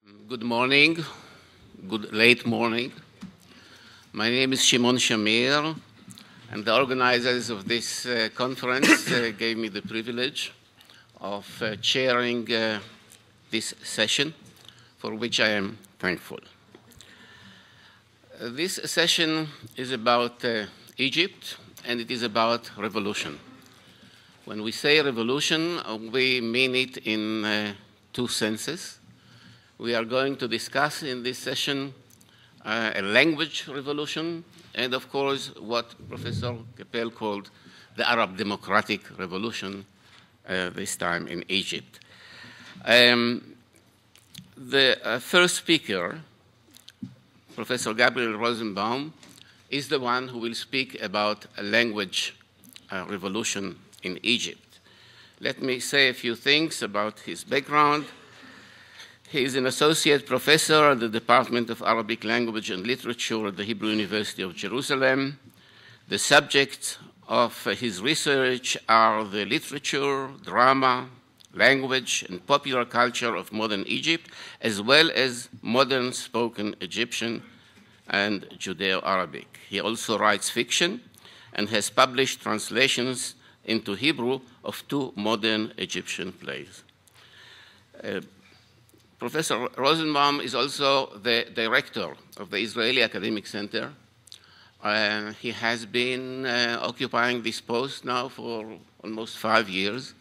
Good morning, good late morning. My name is Shimon Shamir, and the organizers of this conference gave me the privilege of chairing this session, for which I am thankful. This session is about Egypt, and it is about revolution. When we say revolution, we mean it in two senses. We are going to discuss in this session a language revolution and, of course, what Professor Keppel called the Arab Democratic Revolution, this time in Egypt. The first speaker, Professor Gabriel Rosenbaum, is the one who will speak about a language revolution in Egypt. Let me say a few things about his background. He is an associate professor at the Department of Arabic Language and Literature at the Hebrew University of Jerusalem. The subjects of his research are the literature, drama, language, and popular culture of modern Egypt, as well as modern spoken Egyptian and Judeo-Arabic. He also writes fiction and has published translations into Hebrew of two modern Egyptian plays. Professor Rosenbaum is also the director of the Israeli Academic Center. He has been occupying this post now for almost 5 years,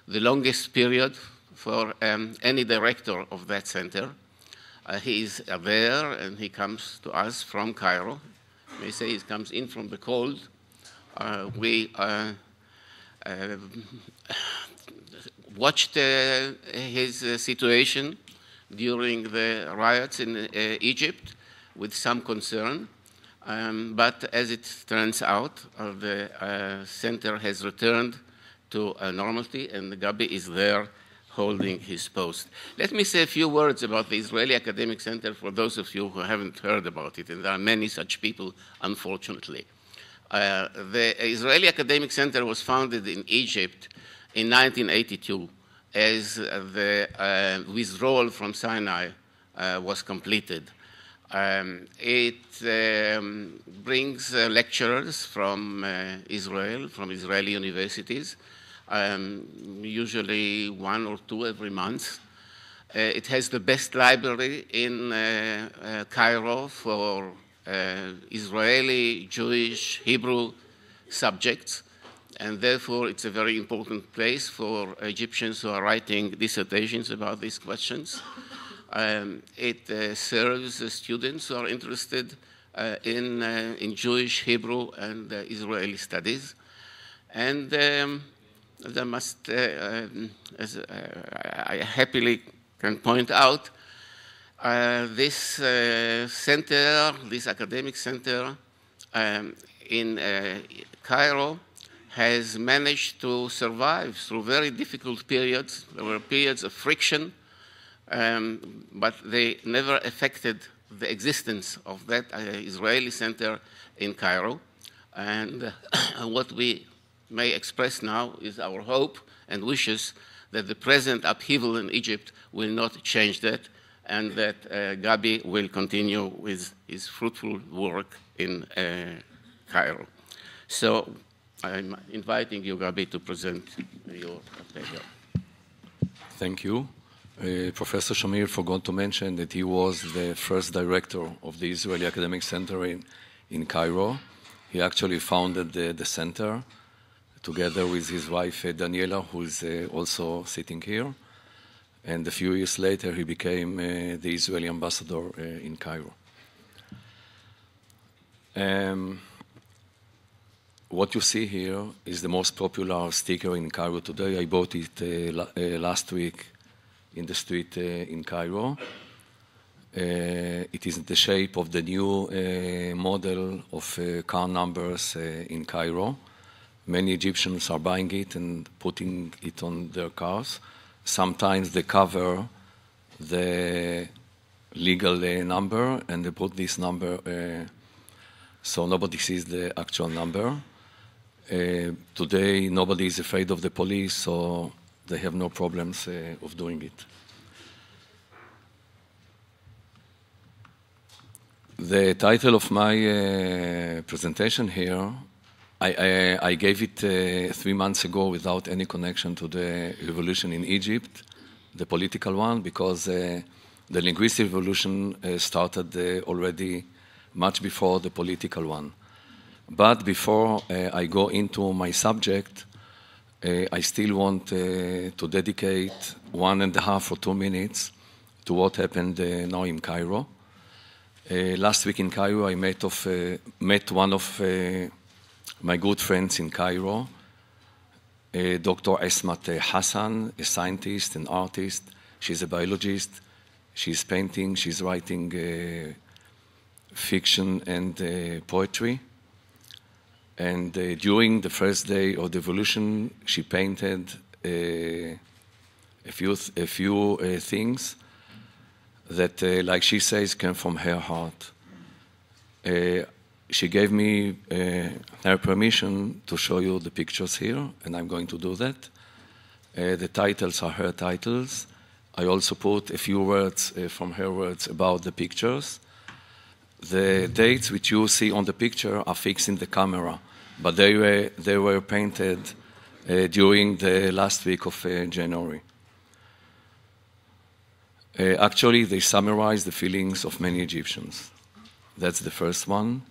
the longest period for any director of that center. He is there, and he comes to us from Cairo. I may say he comes in from the cold. We watched his situation during the riots in Egypt with some concern, but as it turns out, the center has returned to normality, and Gabi is there holding his post. Let me say a few words about the Israeli Academic Center for those of you who haven't heard about it, and there are many such people, unfortunately. The Israeli Academic Center was founded in Egypt in 1982. As the withdrawal from Sinai was completed. It brings lecturers from Israel, from Israeli universities, usually 1 or 2 every month. It has the best library in Cairo for Israeli, Jewish, Hebrew subjects. And therefore, it's a very important place for Egyptians who are writing dissertations about these questions. It serves students who are interested in Jewish, Hebrew, and Israeli studies. And as I happily can point out, this center, this academic center in Cairo, has managed to survive through very difficult periods. There were periods of friction, but they never affected the existence of that Israeli center in Cairo. And what we may express now is our hope and wishes that the present upheaval in Egypt will not change that, and that Gabi will continue with his fruitful work in Cairo. So I'm inviting you, Gabi, to present your paper. Thank you. Professor Shamir forgot to mention that he was the first director of the Israeli Academic Center in Cairo. He actually founded the center together with his wife, Daniela, who is also sitting here. And a few years later, he became the Israeli ambassador in Cairo. What you see here is the most popular sticker in Cairo today. I bought it last week in the street in Cairo. It is in the shape of the new model of car numbers in Cairo. Many Egyptians are buying it and putting it on their cars. Sometimes they cover the legal number and they put this number so nobody sees the actual number. Today, nobody is afraid of the police, so they have no problems of doing it. The title of my presentation here, I gave it 3 months ago without any connection to the revolution in Egypt, the political one, because the linguistic revolution started already much before the political one. But before I go into my subject, I still want to dedicate 1.5 or 2 minutes to what happened now in Cairo. Last week in Cairo, I met one of my good friends in Cairo, Dr. Esmat Hassan, a scientist, an artist. She's a biologist. She's painting, she's writing fiction and poetry. And during the first day of the revolution, she painted a few things that, like she says, came from her heart. She gave me her permission to show you the pictures here, and I'm going to do that. The titles are her titles. I also put a few words from her words about the pictures. The dates which you see on the picture are fixed in the camera, but they were painted during the last week of January. Actually, they summarize the feelings of many Egyptians. That's the first one.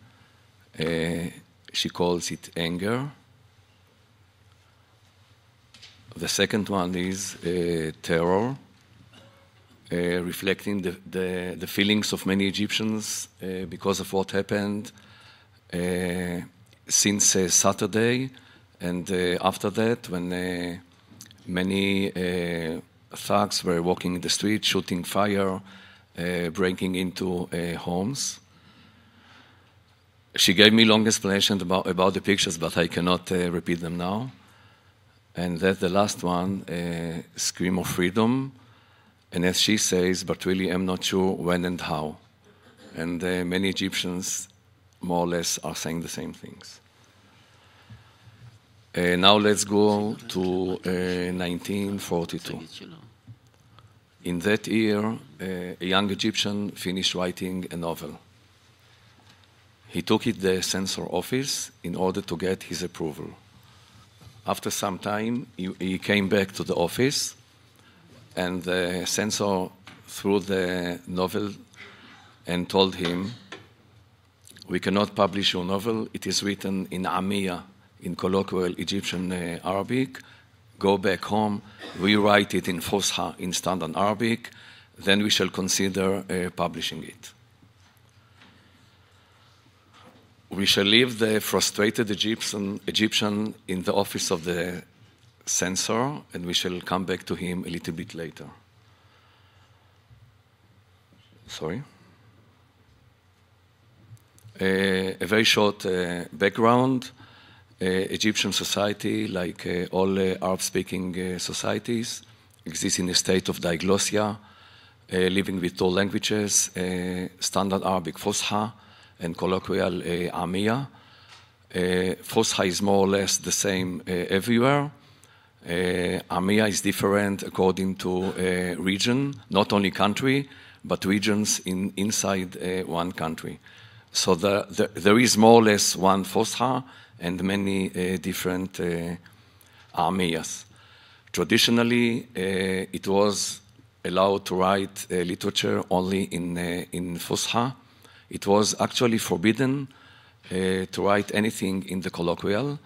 She calls it anger. The second one is terror, reflecting the feelings of many Egyptians because of what happened since Saturday, and after that, when many thugs were walking in the street, shooting fire, breaking into homes. She gave me long explanation about the pictures, but I cannot repeat them now. And that's the last one, Scream of Freedom. And as she says, but really I'm not sure when and how. And many Egyptians, more or less, are saying the same things. Now let's go to 1942. In that year, a young Egyptian finished writing a novel. He took it to the censor office in order to get his approval. After some time, he came back to the office, and the censor threw the novel and told him, "We cannot publish your novel. It is written in Amiya, in colloquial Egyptian Arabic. Go back home, rewrite it in Fusha, in standard Arabic, then we shall consider publishing it." We shall leave the frustrated Egyptian in the office of the censor, and we shall come back to him a little bit later. Sorry. A very short background. Egyptian society, like all Arab-speaking societies, exists in a state of diglossia, living with 2 languages, standard Arabic Fusha and colloquial Amiya. Fusha is more or less the same everywhere. Amiya is different according to region, not only country, but regions inside one country. So there is more or less one Fusha and many different Amiyas. Traditionally, it was allowed to write literature only in Fusha. It was actually forbidden to write anything in the colloquial.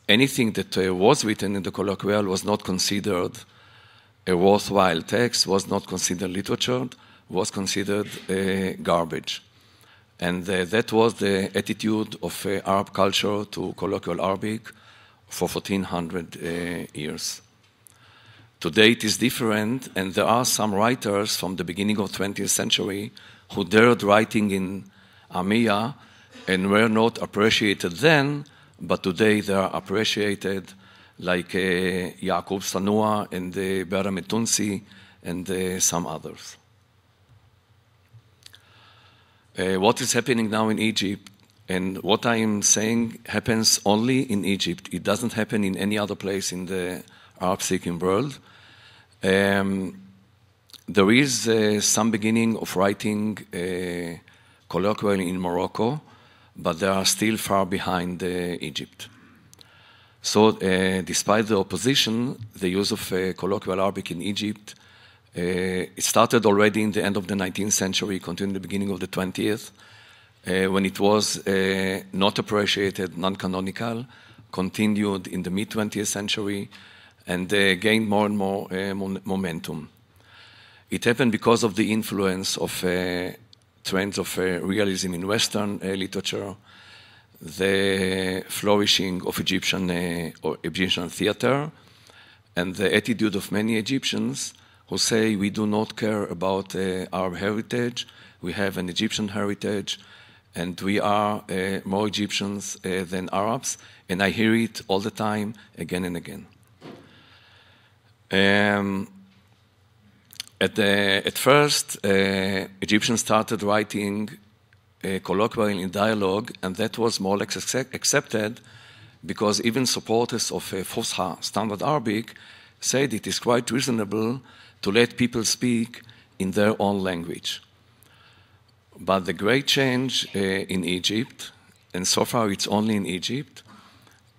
Anything that was written in the colloquial was not considered a worthwhile text, was not considered literature, was considered garbage. And that was the attitude of Arab culture to colloquial Arabic for 1400 years. Today it is different, and there are some writers from the beginning of the 20th century who dared writing in Amiya and were not appreciated then, but today they are appreciated, like Yaqub Sanua and Bahram al-Tunsi and some others. What is happening now in Egypt, and what I am saying happens only in Egypt. It doesn't happen in any other place in the Arab-speaking world. There is some beginning of writing colloquial in Morocco, but they are still far behind Egypt. So despite the opposition, the use of colloquial Arabic in Egypt, it started already in the end of the 19th century, continued in the beginning of the 20th, when it was not appreciated, non-canonical, continued in the mid-20th century, and gained more and more momentum. It happened because of the influence of trends of realism in Western literature, the flourishing of Egyptian theater, and the attitude of many Egyptians who say we do not care about our heritage, we have an Egyptian heritage, and we are more Egyptians than Arabs, and I hear it all the time, again and again. At first, Egyptians started writing colloquial in dialogue, and that was more or less accepted because even supporters of Fusha, Standard Arabic, said it is quite reasonable to let people speak in their own language. But the great change in Egypt, and so far it's only in Egypt,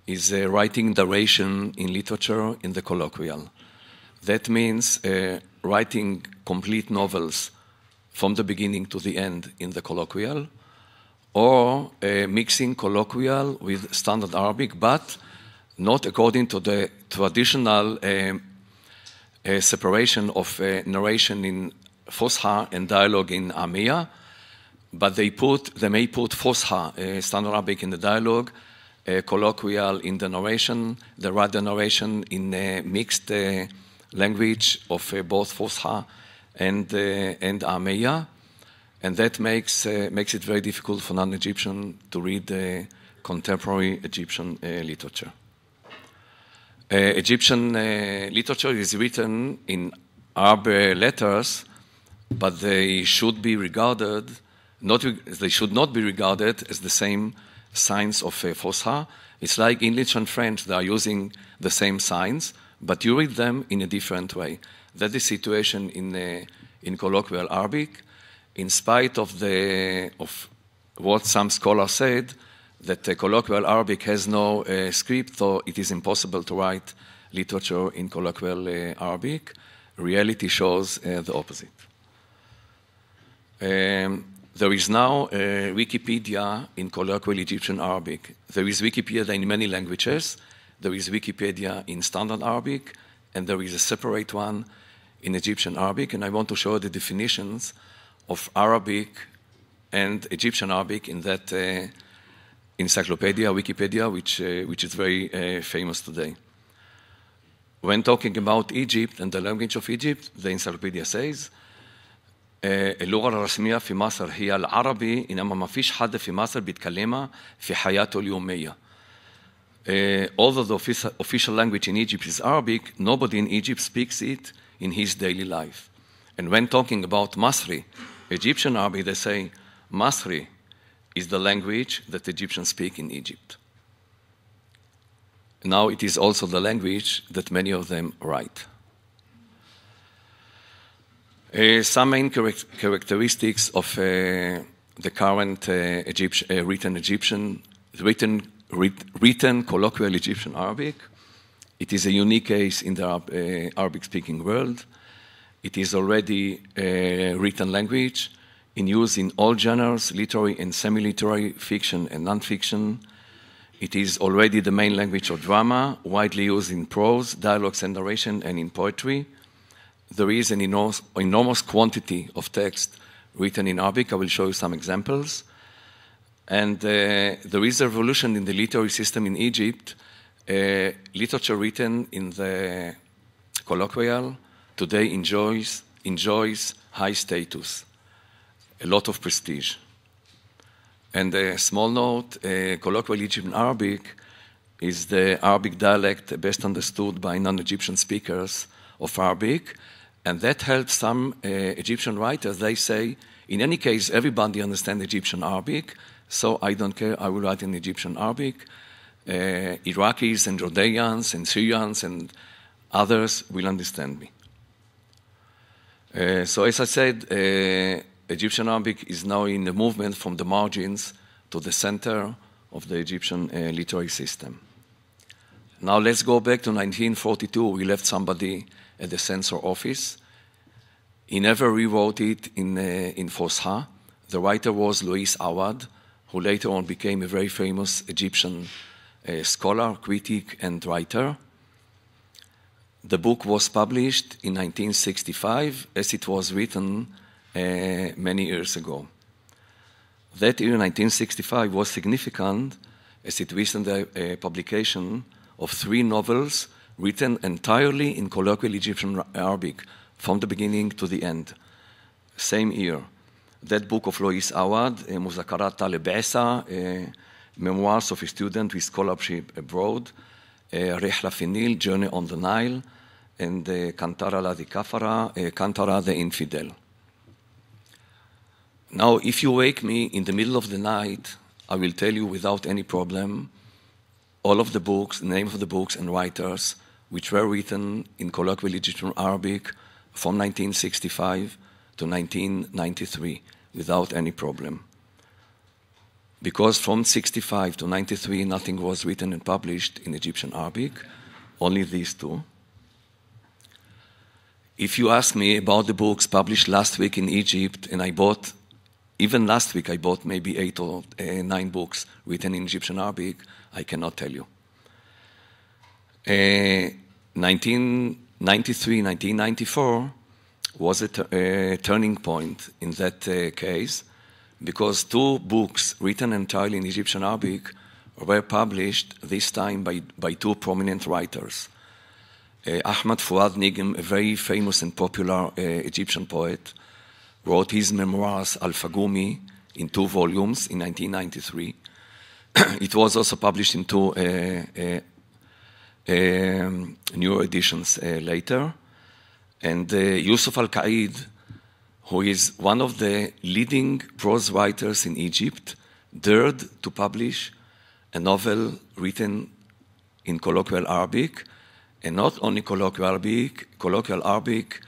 is writing narration in literature in the colloquial. That means writing complete novels from the beginning to the end in the colloquial, or mixing colloquial with standard Arabic, but not according to the traditional separation of narration in Fusha and dialogue in Amiya, but they may put Fusha, standard Arabic, in the dialogue, colloquial in the narration, they write the narration in mixed language of both Fusha and Amiya, and that makes it very difficult for non-Egyptian to read contemporary Egyptian literature. Egyptian literature is written in Arab letters, but they should be regarded, they should not be regarded as the same signs of Fusha. It's like English and French, they are using the same signs, but you read them in a different way. That's the situation in colloquial Arabic, in spite of what some scholars said, that colloquial Arabic has no script, so it is impossible to write literature in colloquial Arabic. Reality shows the opposite. There is now Wikipedia in colloquial Egyptian Arabic. There is Wikipedia in many languages. There is Wikipedia in Standard Arabic, and there is a separate one in Egyptian Arabic. And I want to show the definitions of Arabic and Egyptian Arabic in that encyclopedia, Wikipedia, which is very famous today. When talking about Egypt and the language of Egypt, the encyclopedia says, اللغة الرسمية في مصر هي العربي، إنما ما فيش حد في مصر بيتكلمها في حياته اليومية. Although the official language in Egypt is Arabic, nobody in Egypt speaks it in his daily life. And when talking about Masri, Egyptian Arabic, they say Masri is the language that Egyptians speak in Egypt. Now it is also the language that many of them write. Some main characteristics of the current written colloquial Egyptian Arabic. It is a unique case in the Arabic-speaking world. It is already a written language in use in all genres, literary and semi-literary, fiction and non-fiction. It is already the main language of drama, widely used in prose, dialogues and narration, and in poetry. There is an enormous quantity of text written in Arabic. I will show you some examples. And there is a revolution in the literary system in Egypt. Literature written in the colloquial today enjoys high status, a lot of prestige. And a small note, colloquial Egyptian Arabic is the Arabic dialect best understood by non-Egyptian speakers of Arabic. And that helps some Egyptian writers. They say, in any case, everybody understands Egyptian Arabic, so I don't care, I will write in Egyptian Arabic. Iraqis and Jordanians and Syrians and others will understand me. So as I said, Egyptian Arabic is now in the movement from the margins to the center of the Egyptian literary system. Now let's go back to 1942. We left somebody at the censor office. He never rewrote it in Fosha. The writer was Louis Awad, who later on became a very famous Egyptian scholar, critic, and writer. The book was published in 1965 as it was written many years ago. That year, 1965, was significant as it witnessed the publication of 3 novels written entirely in colloquial Egyptian Arabic from the beginning to the end. Same year. That book of Louis Awad, Muzakarat Taleb Issa, Memoirs of a Student with Scholarship Abroad, Rihla fi Nil, Journey on the Nile, and Kantara la di Kafara, Kantara the Infidel. Now, if you wake me in the middle of the night, I will tell you without any problem all of the books, names of the books and writers which were written in colloquial Egyptian Arabic from 1965 to 1993 without any problem. Because from 65 to 93, nothing was written and published in Egyptian Arabic, only these 2. If you ask me about the books published last week in Egypt, and even last week I bought maybe 8 or 9 books written in Egyptian Arabic, I cannot tell you. 1993, 1994 was a turning point in that case, because 2 books written entirely in Egyptian Arabic were published this time by 2 prominent writers. Ahmad Fuad Nigm, a very famous and popular Egyptian poet, wrote his memoirs Al-Fagumi in 2 volumes in 1993. It was also published in 2 new editions later. And Yusuf Al-Qaid, who is one of the leading prose writers in Egypt, dared to publish a novel written in colloquial Arabic, and not only colloquial Arabic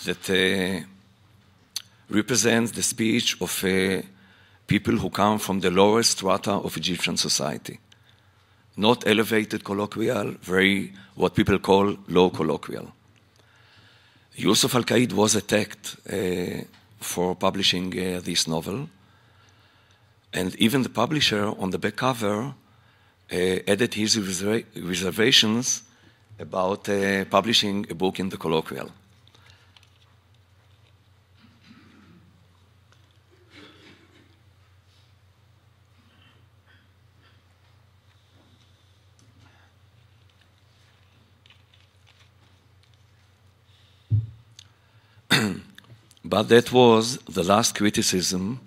that represents the speech of people who come from the lower strata of Egyptian society. Not elevated colloquial, very what people call low colloquial. Yusuf Al-Qaid was attacked for publishing this novel, and even the publisher on the back cover added his reservations about publishing a book in the colloquial. But that was the last criticism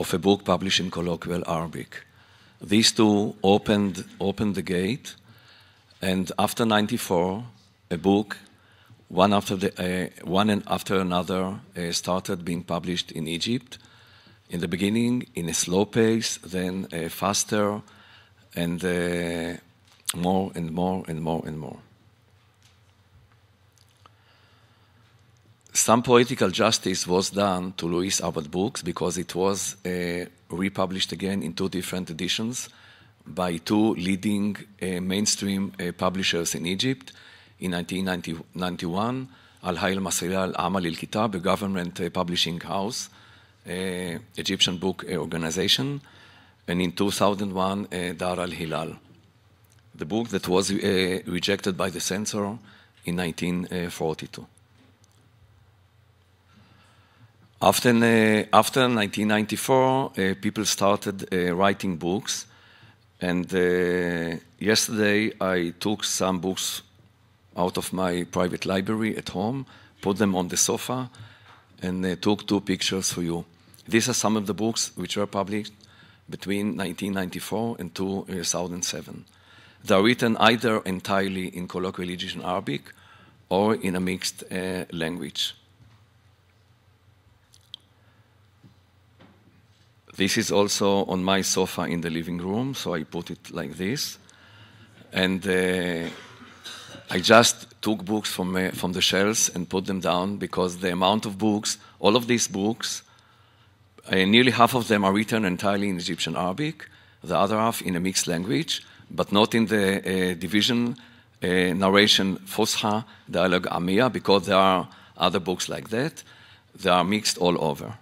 of a book published in colloquial Arabic. These 2 opened the gate, and after 94, a book, one and after another, started being published in Egypt. In the beginning, in a slow pace, then faster, and more and more and more and more. Some poetical justice was done to Louis Awad books because it was republished again in 2 different editions by 2 leading mainstream publishers in Egypt. In 1991, Al-Hayy al-Masriya al-Amal al-Kitab, a government publishing house, Egyptian book organization, and in 2001, Dar al-Hilal, the book that was rejected by the censor in 1942. After 1994, people started writing books, and yesterday I took some books out of my private library at home, put them on the sofa, and took 2 pictures for you. These are some of the books which were published between 1994 and 2007. They are written either entirely in colloquial Egyptian Arabic or in a mixed language. This is also on my sofa in the living room, so I put it like this. And I just took books from the shelves and put them down because the amount of books, all of these books, nearly half of them are written entirely in Egyptian Arabic, the other half in a mixed language, but not in the division narration Fusha, dialogue Amiya, because there are other books like that. They are mixed all over.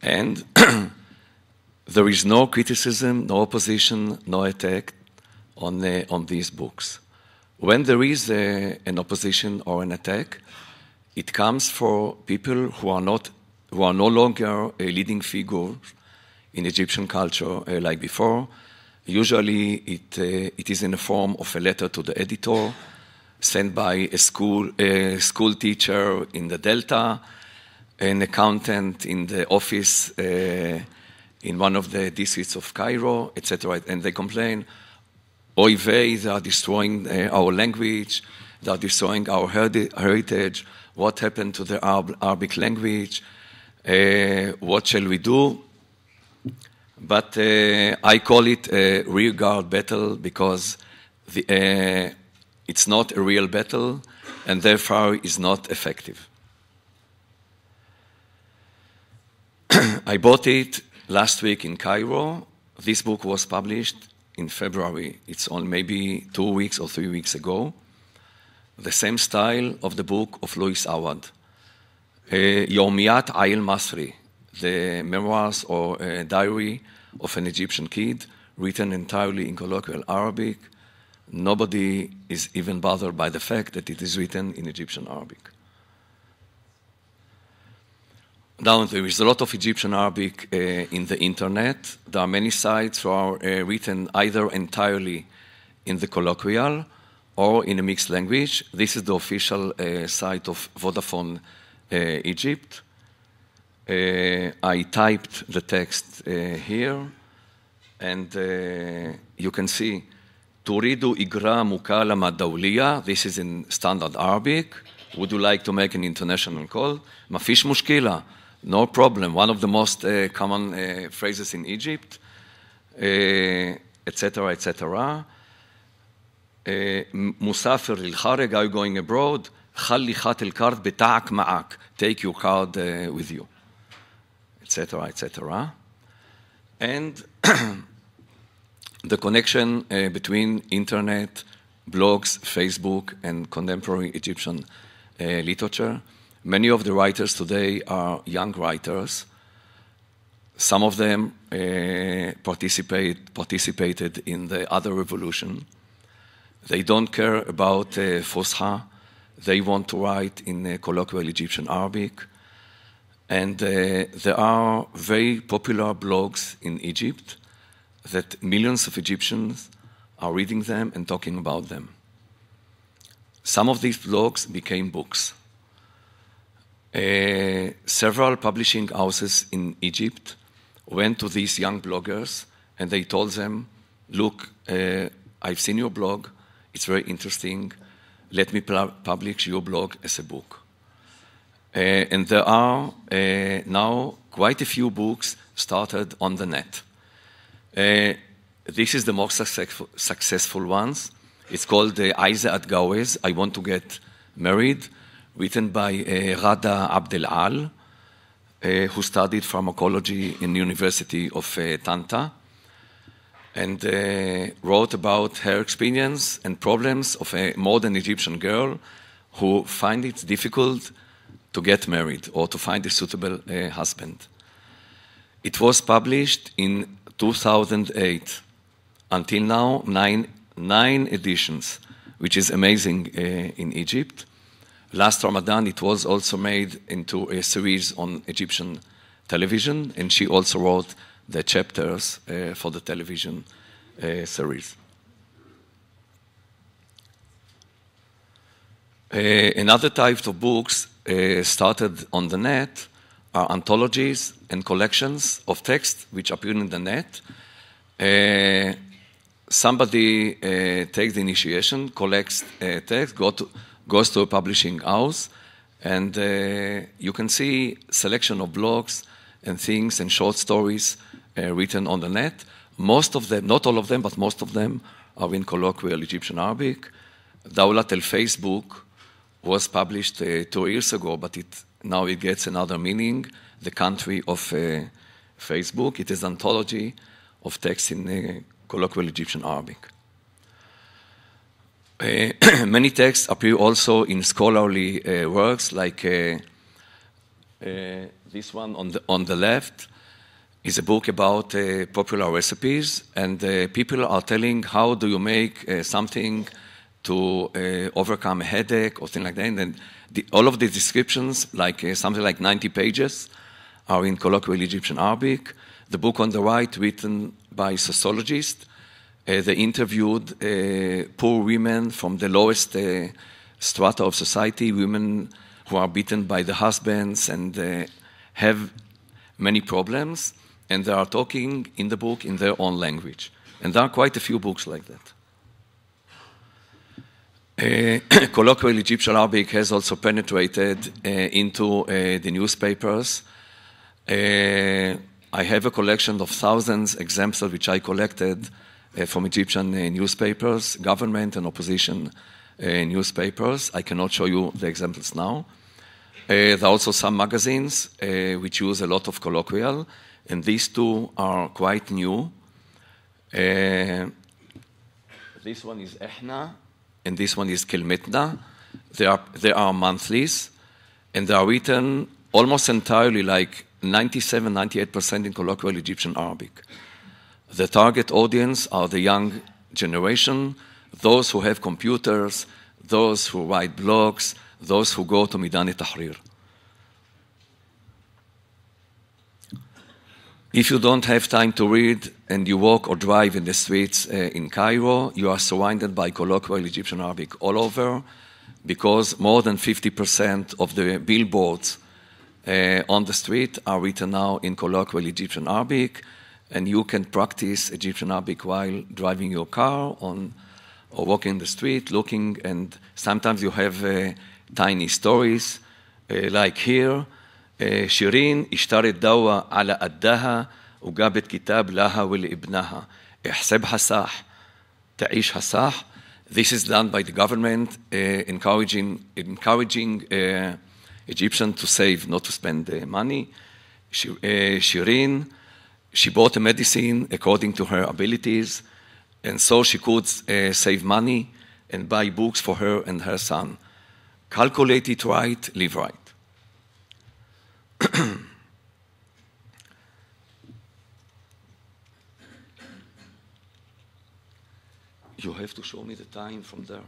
And there is no criticism, no opposition, no attack on these books. When there is an opposition or an attack, it comes for people who are no longer a leading figure in Egyptian culture like before. Usually it is in the form of a letter to the editor sent by a school teacher in the Delta, an accountant in the office in one of the districts of Cairo, etc. And they complain, oy vey, they are destroying our language, they are destroying our heritage, what happened to the Arabic language, what shall we do? But I call it a rearguard battle because it's not a real battle and therefore is not effective. I bought it last week in Cairo. This book was published in February. It's on maybe 2 weeks or 3 weeks ago. The same style of the book of Louis Awad. Yomiyat Ayel Masri, the memoirs or diary of an Egyptian kid, written entirely in colloquial Arabic. Nobody is even bothered by the fact that it is written in Egyptian Arabic. Now, there is a lot of Egyptian Arabic in the internet. There are many sites that are written either entirely in the colloquial or in a mixed language. This is the official site of Vodafone Egypt. I typed the text here, and you can see, Turidu igra mukalama dawliya. This is in standard Arabic. Would you like to make an international call? Mafish mushkila. No problem. One of the most common phrases in Egypt, etc., etc. Musafir al-kharij, are you going abroad? Khalli khat al-kard bita'ak ma'ak. Take your card with you, etc., etc. And the connection between internet, blogs, Facebook, and contemporary Egyptian literature. Many of the writers today are young writers. Some of them participated in the other revolution. They don't care about Fusha. They want to write in colloquial Egyptian Arabic. And there are very popular blogs in Egypt that millions of Egyptians are reading them and talking about them. Some of these blogs became books. Several publishing houses in Egypt went to these young bloggers and they told them, look, I've seen your blog, it's very interesting, let me publish your blog as a book. And there are now quite a few books started on the net. This is the most successful ones. It's called Aiza at Gawez, I Want to Get Married, written by Rada Abdel-Al, who studied pharmacology in the University of Tanta, and wrote about her experience and problems of a modern Egyptian girl who finds it difficult to get married or to find a suitable husband. It was published in 2008. Until now, nine editions, which is amazing in Egypt. Last Ramadan, it was also made into a series on Egyptian television, and she also wrote the chapters for the television series. Another type of books started on the net are anthologies and collections of text which appear in the net. Somebody takes the initiation, collects text, goes to a publishing house, and you can see selection of blogs and things and short stories written on the net. most of them, not all of them, but most of them are in colloquial Egyptian Arabic. Dawlat al-Facebook was published 2 years ago, but now it gets another meaning, the country of Facebook. It is an anthology of texts in colloquial Egyptian Arabic. Many texts appear also in scholarly works, like this one on the left is a book about popular recipes, and people are telling how do you make something to overcome a headache or things like that. And then all of the descriptions, like something like 90 pages, are in colloquial Egyptian Arabic. The book on the right, written by sociologists, they interviewed poor women from the lowest strata of society, women who are beaten by the husbands and have many problems, and they are talking in the book in their own language. And there are quite a few books like that. Colloquial Egyptian Arabic has also penetrated into the newspapers. I have a collection of thousands of examples which I collected from Egyptian newspapers, government and opposition newspapers. I cannot show you the examples now. There are also some magazines which use a lot of colloquial, and these two are quite new. This one is Ehna, and this one is Kelmetna. They are monthlies, and they are written almost entirely, like 97-98% in colloquial Egyptian Arabic. The target audience are the young generation, those who have computers, those who write blogs, those who go to Midan Tahrir. If you don't have time to read and you walk or drive in the streets in Cairo, you are surrounded by colloquial Egyptian Arabic all over, because more than 50% of the billboards on the street are written now in colloquial Egyptian Arabic, and you can practice Egyptian Arabic while driving your car or walking the street, looking, and sometimes you have tiny stories, like here, شيرين اشترت دواء على قدها وجابت كتاب لها ولابنها احسبها صح تعيشها صح. This is done by the government, encouraging Egyptians to save, not to spend money. Shirin, she bought a medicine according to her abilities, and so she could save money and buy books for her and her son. Calculate it right, live right. You have to show me the time from there.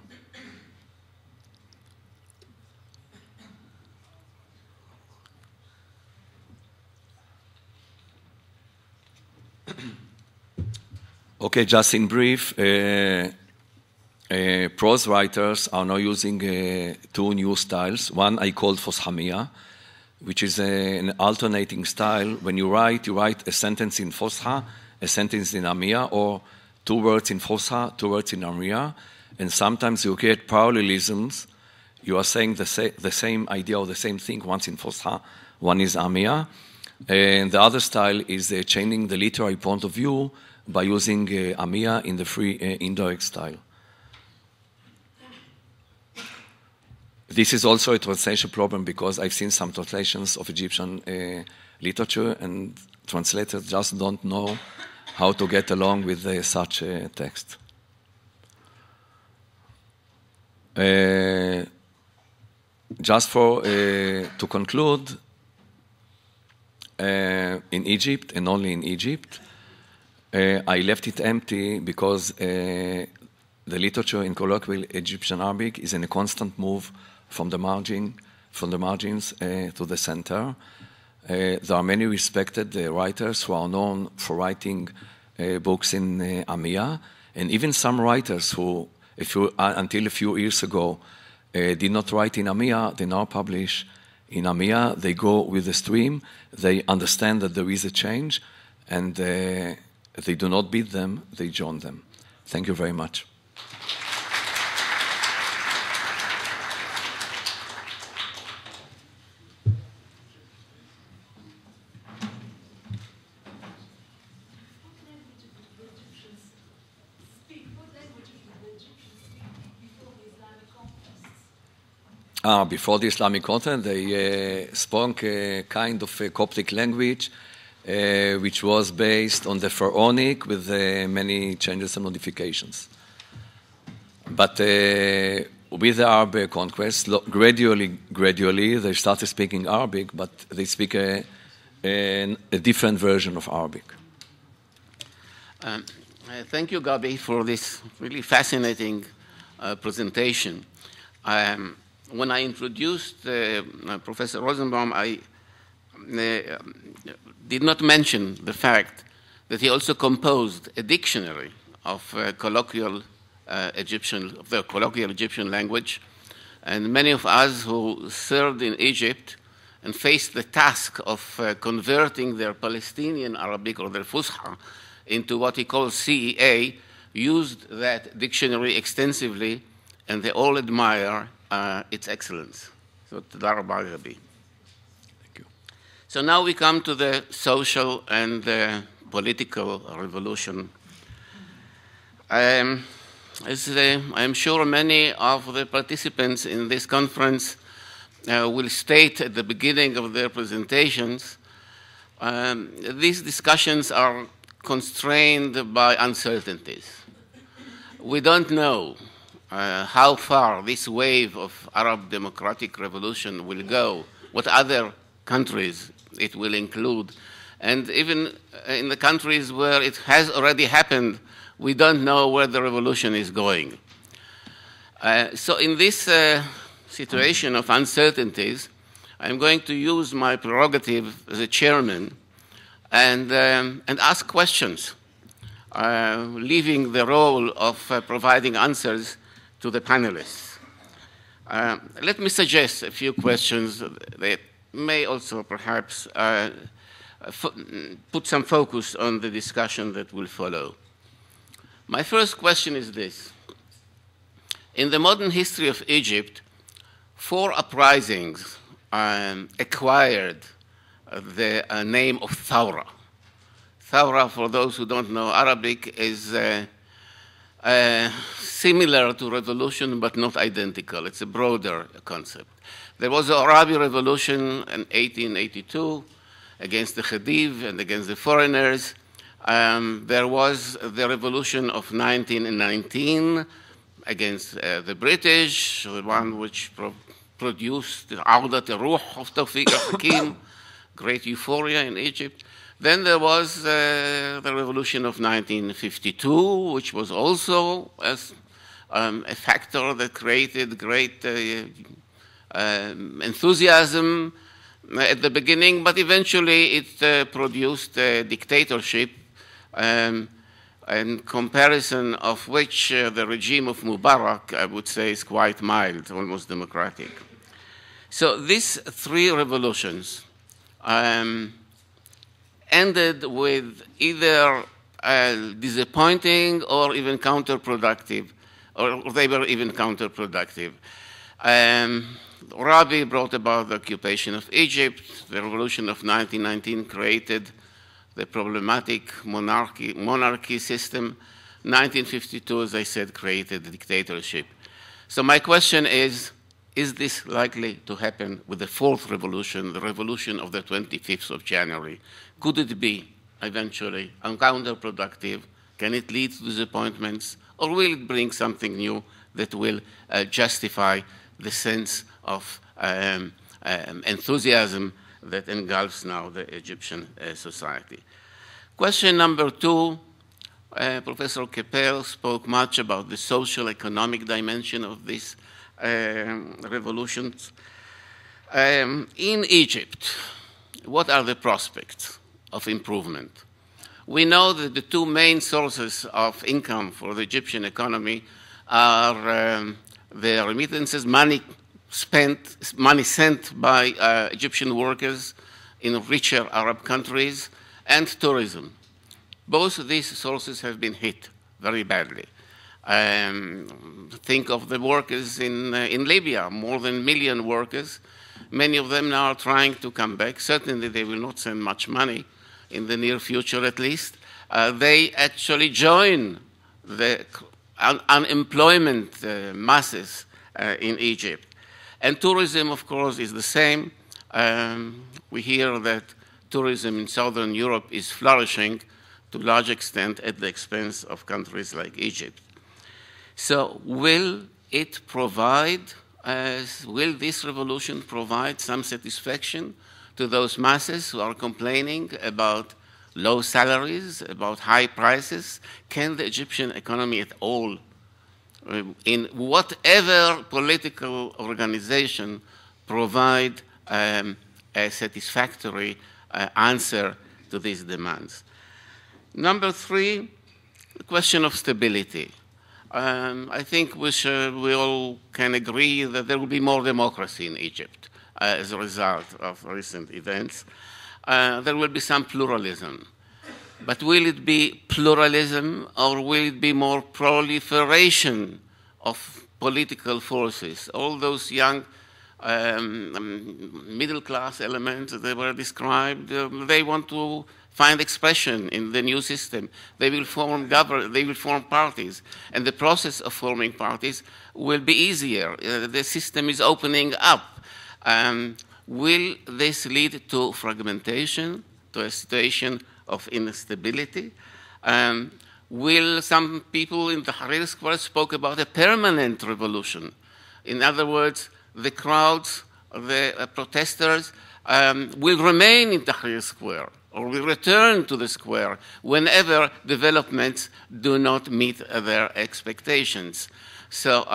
Okay, just in brief, prose writers are now using two new styles. One I called Foshamia, which is an alternating style. When you write a sentence in Fosha, a sentence in Amia, or 2 words in Fosha, 2 words in Amia, and sometimes you get parallelisms. You are saying the same idea or the same thing, once in Fosha, one is Amia. And the other style is changing the literary point of view by using Amia in the free indirect style. This is also a translation problem, because I've seen some translations of Egyptian literature, and translators just don't know how to get along with such a text. Just to conclude, in Egypt, and only in Egypt, I left it empty because the literature in colloquial Egyptian Arabic is in a constant move from the margins to the center. There are many respected writers who are known for writing books in Amia, and even some writers who, until a few years ago, did not write in Amia, they now publish in Amia. They go with the stream, they understand that there is a change, and they do not beat them, they join them. Thank you very much. Before the Islamic continent, they spoke a kind of a Coptic language, which was based on the Pharaonic with many changes and modifications. But with the Arab conquest, gradually, they started speaking Arabic, but they speak a different version of Arabic. Thank you, Gabi, for this really fascinating presentation. When I introduced Professor Rosenbaum, I did not mention the fact that he also composed a dictionary of colloquial Egyptian language. And many of us who served in Egypt and faced the task of converting their Palestinian Arabic or their Fusha into what he calls CEA used that dictionary extensively, and they all admire its excellence. So, Tadar Rabbi Gabi. Thank you. So now we come to the social and political revolution. As I'm sure many of the participants in this conference will state at the beginning of their presentations, these discussions are constrained by uncertainties. We don't know how far this wave of Arab democratic revolution will go, what other countries it will include, and even in the countries where it has already happened, we don't know where the revolution is going. So in this situation of uncertainties, I'm going to use my prerogative as a chairman and ask questions, leaving the role of providing answers to the panelists. Let me suggest a few questions that may also perhaps put some focus on the discussion that will follow. My first question is this. In the modern history of Egypt, 4 uprisings acquired the name of Thawra. Thawra, for those who don't know Arabic, is similar to revolution but not identical. It's a broader concept. There was the Arabi Revolution in 1882 against the Khedive and against the foreigners. There was the revolution of 1919 against the British, the one which produced the Awdat al-Ruh of Tawfiq al-Hakim, great euphoria in Egypt. Then there was the revolution of 1952, which was also a factor that created great enthusiasm at the beginning, but eventually it produced a dictatorship, in comparison of which the regime of Mubarak, I would say, is quite mild, almost democratic. So these 3 revolutions ended with either disappointing or even counterproductive, or they were even counterproductive. Rabi brought about the occupation of Egypt. The revolution of 1919 created the problematic monarchy system. 1952, as I said, created the dictatorship. So my question is this likely to happen with the 4th revolution, the revolution of the 25th of January? Could it be eventually counterproductive? Can it lead to disappointments? Or will it bring something new that will justify the sense of enthusiasm that engulfs now the Egyptian society? Question number 2, Professor Keper spoke much about the social economic dimension of these revolutions. In Egypt, what are the prospects of improvement? We know that the 2 main sources of income for the Egyptian economy are the remittances, money sent by Egyptian workers in richer Arab countries, and tourism. Both of these sources have been hit very badly. Think of the workers in Libya, more than 1 million workers. Many of them now are trying to come back. Certainly they will not send much money in the near future at least. They actually join the unemployment masses in Egypt. And tourism, of course, is the same. We hear that tourism in Southern Europe is flourishing to a large extent at the expense of countries like Egypt. So will it provide, will this revolution provide some satisfaction to those masses who are complaining about low salaries, about high prices? Can the Egyptian economy at all, in whatever political organization, provide a satisfactory answer to these demands? Number three, the question of stability. I think we all can agree that there will be more democracy in Egypt as a result of recent events. There will be some pluralism. But will it be pluralism, or will it be more proliferation of political forces? All those young middle-class elements that were described, they want to find expression in the new system. They will form parties, and the process of forming parties will be easier. The system is opening up. Will this lead to fragmentation, to a situation of instability? Will some people in the Tahrir Square spoke about a permanent revolution? In other words, the crowds, the protesters will remain in Tahrir Square, or will return to the square whenever developments do not meet their expectations. So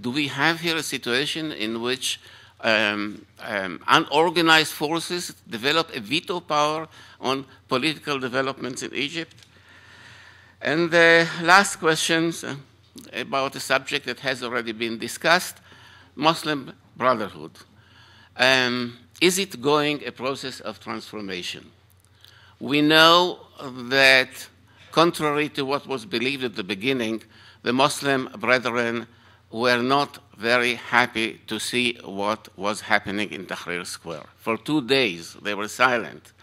do we have here a situation in which unorganized forces develop a veto power on political developments in Egypt? And the last questions about a subject that has already been discussed, Muslim Brotherhood. Is it going a process of transformation? We know that, contrary to what was believed at the beginning, the Muslim brethren were not very happy to see what was happening in Tahrir Square. For 2 days, they were silent.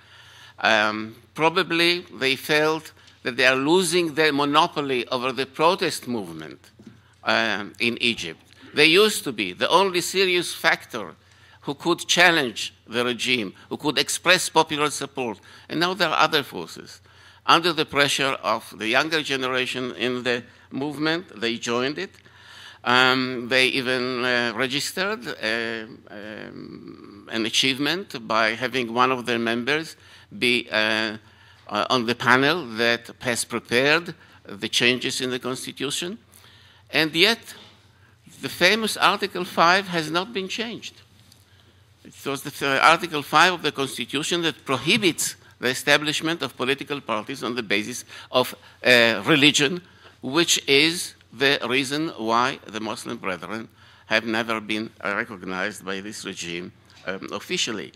Probably they felt that they are losing their monopoly over the protest movement in Egypt. They used to be the only serious factor who could challenge the regime, who could express popular support. And now there are other forces. Under the pressure of the younger generation in the movement, they joined it. They even registered an achievement by having one of their members be on the panel that has prepared the changes in the Constitution. And yet, the famous Article 5 has not been changed. It was the Article 5 of the Constitution that prohibits the establishment of political parties on the basis of religion, which is the reason why the Muslim Brethren have never been recognized by this regime officially.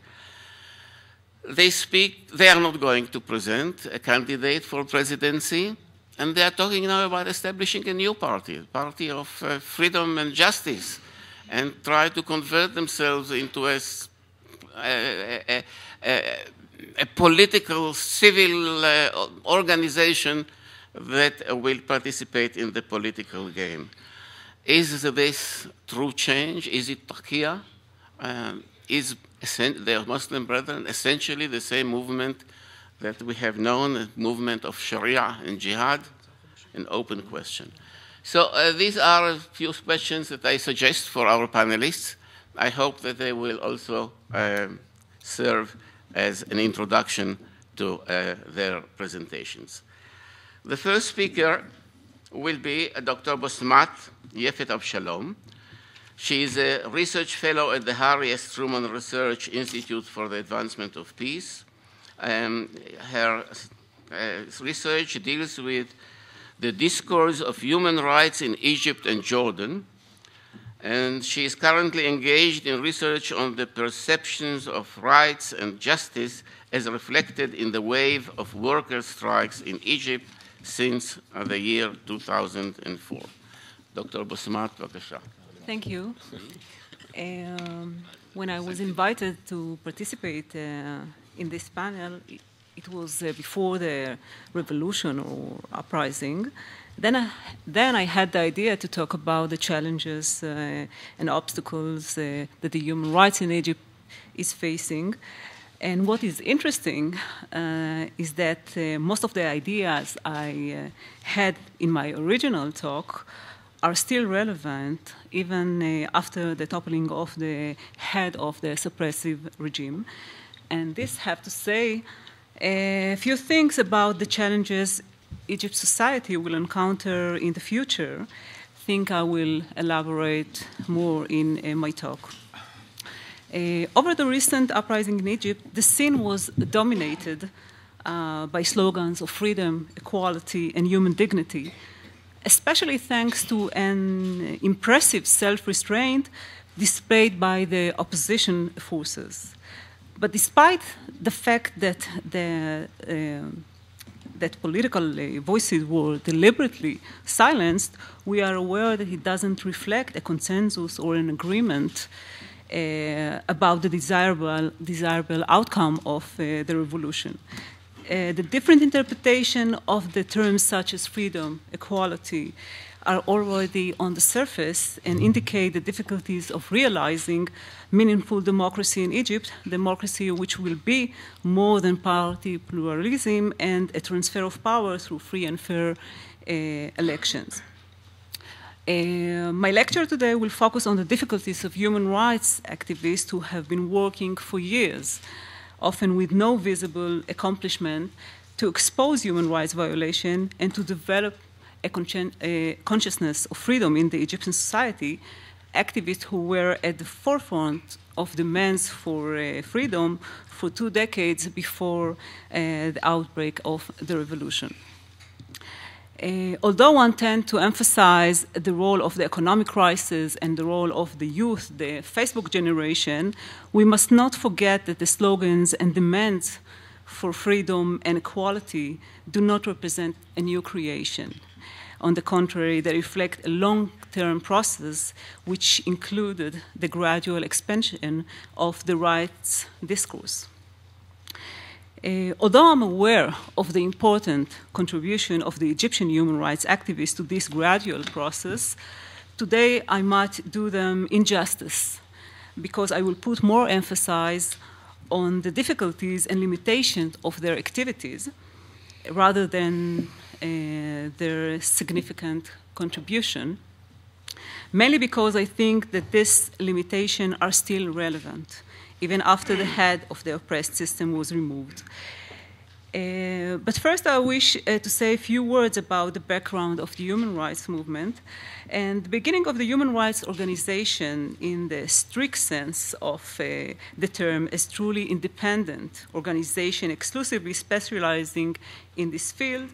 They are not going to present a candidate for presidency, and they are talking now about establishing a new party, a party of freedom and justice, and try to convert themselves into a political, civil organization that will participate in the political game. Is this true change? Is it Taqiyya? Is the Muslim Brethren essentially the same movement that we have known, a movement of Sharia and Jihad? An open question. So these are a few questions that I suggest for our panelists. I hope that they will also serve as an introduction to their presentations. The first speaker will be Dr. Bosmat Yefet Avshalom. She is a research fellow at the Harry S. Truman Research Institute for the Advancement of Peace. Her research deals with the discourse of human rights in Egypt and Jordan, and she is currently engaged in research on the perceptions of rights and justice as reflected in the wave of worker strikes in Egypt since the year 2004. Dr. Bosmat, Bakasha. Thank you. When I was invited to participate in this panel, it was before the revolution or uprising. Then I had the idea to talk about the challenges and obstacles that the human rights in Egypt is facing. And what is interesting is that most of the ideas I had in my original talk are still relevant even after the toppling of the head of the suppressive regime. And this have to say a few things about the challenges Egypt's society will encounter in the future. I think I will elaborate more in my talk. Over the recent uprising in Egypt, the scene was dominated by slogans of freedom, equality, and human dignity, especially thanks to an impressive self-restraint displayed by the opposition forces. But despite the fact that that political voices were deliberately silenced, we are aware that it doesn't reflect a consensus or an agreement about the desirable outcome of the revolution. The different interpretation of the terms such as freedom, equality, are already on the surface and indicate the difficulties of realizing meaningful democracy in Egypt, democracy which will be more than party pluralism and a transfer of power through free and fair elections. My lecture today will focus on the difficulties of human rights activists who have been working for years, often with no visible accomplishment, to expose human rights violation and to develop a consciousness of freedom in the Egyptian society. Activists who were at the forefront of demands for freedom for 2 decades before the outbreak of the revolution. Although one tends to emphasize the role of the economic crisis and the role of the youth, the Facebook generation, we must not forget that the slogans and demands for freedom and equality do not represent a new creation. On the contrary, they reflect a long-term process which included the gradual expansion of the rights discourse. Although I'm aware of the important contribution of the Egyptian human rights activists to this gradual process, today I might do them injustice because I will put more emphasis on the difficulties and limitations of their activities rather than their significant contribution, mainly because I think that these limitations are still relevant, even after the head of the oppressed system was removed. But first I wish to say a few words about the background of the human rights movement. And the beginning of the human rights organization in the strict sense of the term as truly independent organization exclusively specializing in this field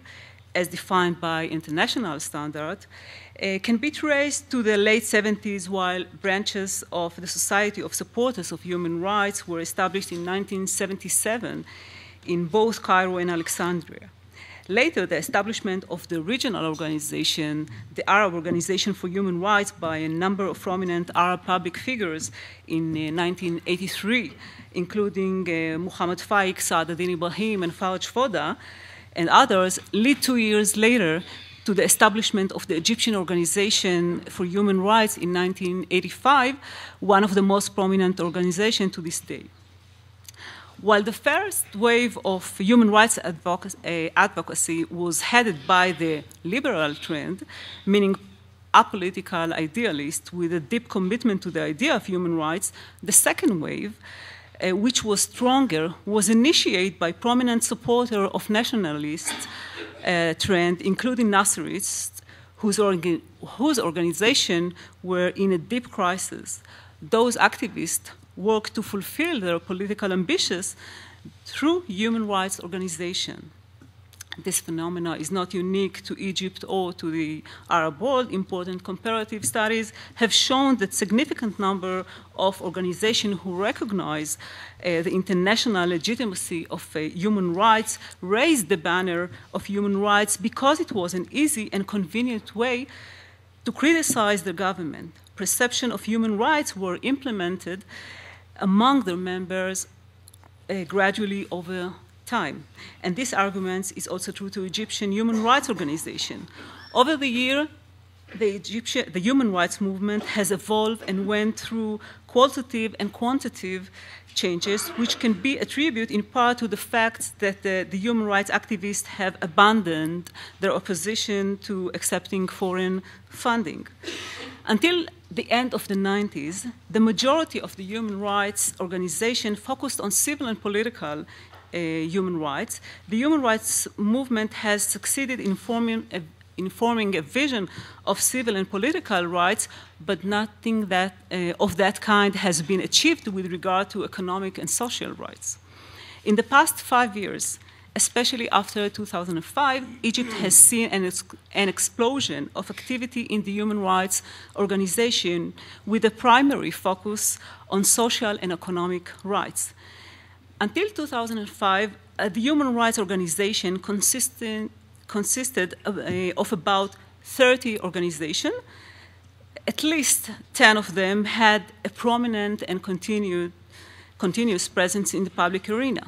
as defined by international standard, can be traced to the late 70s, while branches of the Society of Supporters of Human Rights were established in 1977 in both Cairo and Alexandria. Later, the establishment of the regional organization, the Arab Organization for Human Rights, by a number of prominent Arab public figures in 1983, including Muhammad Faik, Saad ad-Din Ibrahim, and Faraj Foda, and others, lead 2 years later to the establishment of the Egyptian Organization for Human Rights in 1985, one of the most prominent organizations to this day. While the first wave of human rights advocacy was headed by the liberal trend, meaning apolitical idealists with a deep commitment to the idea of human rights, the second wave, which was stronger, was initiated by prominent supporters of nationalist trend, including Nasserists, whose organization were in a deep crisis. Those activists worked to fulfill their political ambitions through human rights organization. This phenomenon is not unique to Egypt or to the Arab world. Important comparative studies have shown that significant number of organizations who recognize the international legitimacy of human rights raised the banner of human rights because it was an easy and convenient way to criticize the government. Perception of human rights were implemented among their members gradually over time. And this argument is also true to Egyptian human rights organization. Over the year, the human rights movement has evolved and went through qualitative and quantitative changes, which can be attributed in part to the fact that the human rights activists have abandoned their opposition to accepting foreign funding. Until the end of the 90s, the majority of the human rights organization focused on civil and political human rights. The human rights movement has succeeded in forming a vision of civil and political rights, but nothing of that kind has been achieved with regard to economic and social rights. In the past 5 years, especially after 2005, Egypt has seen an explosion of activity in the human rights organization with a primary focus on social and economic rights. Until 2005, the human rights organization consisted of about 30 organizations. At least 10 of them had a prominent and continuous presence in the public arena.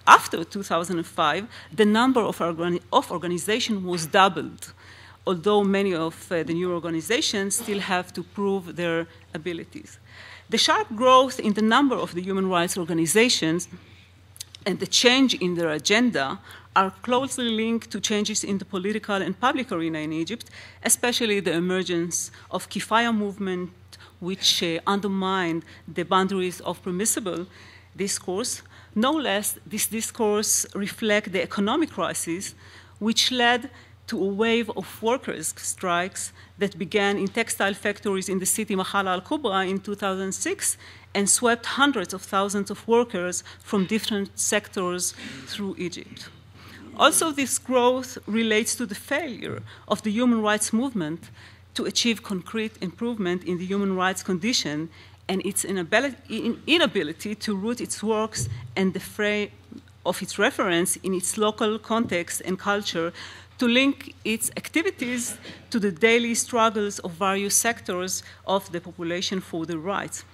After 2005, the number of organizations was doubled, although many of the new organizations still have to prove their abilities. The sharp growth in the number of the human rights organizations and the change in their agenda are closely linked to changes in the political and public arena in Egypt, especially the emergence of Kifaya movement, which undermined the boundaries of permissible discourse. No less, this discourse reflects the economic crisis, which led to a wave of workers' strikes that began in textile factories in the city Mahala al-Kubra in 2006 and swept hundreds of thousands of workers from different sectors through Egypt. Also, this growth relates to the failure of the human rights movement to achieve concrete improvement in the human rights condition and its inability to root its works and the frame of its reference in its local context and culture, to link its activities to the daily struggles of various sectors of the population for their rights.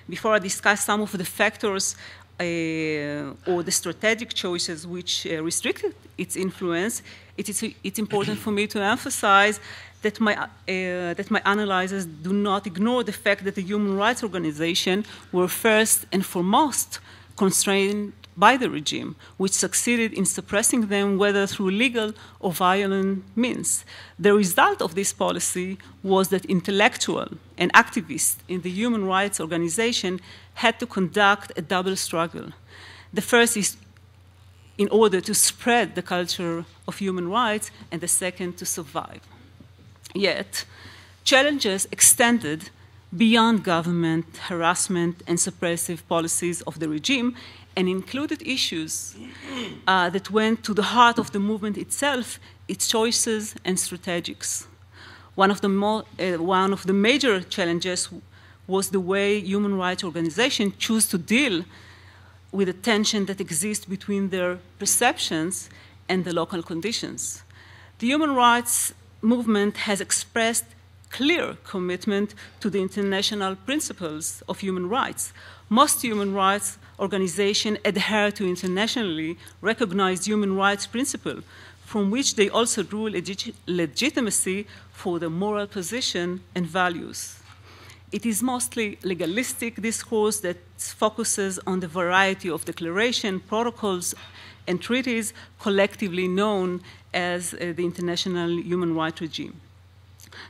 Before I discuss some of the factors or the strategic choices which restricted its influence, it's important for me to emphasize that my analyses do not ignore the fact that the human rights organizations were first and foremost constrained by the regime, which succeeded in suppressing them, whether through legal or violent means. The result of this policy was that intellectuals and activists in the human rights organization had to conduct a double struggle. The first is in order to spread the culture of human rights, and the second to survive. Yet, challenges extended beyond government harassment and suppressive policies of the regime and included issues that went to the heart of the movement itself, its choices and strategies. One of the major challenges was the way human rights organizations choose to deal with the tension that exists between their perceptions and the local conditions. The human rights movement has expressed clear commitment to the international principles of human rights. Most human rights organizations adhere to internationally recognized human rights principles, from which they also drew legitimacy for their moral position and values. It is mostly legalistic discourse that focuses on the variety of declarations, protocols, and treaties collectively known as the international human rights regime.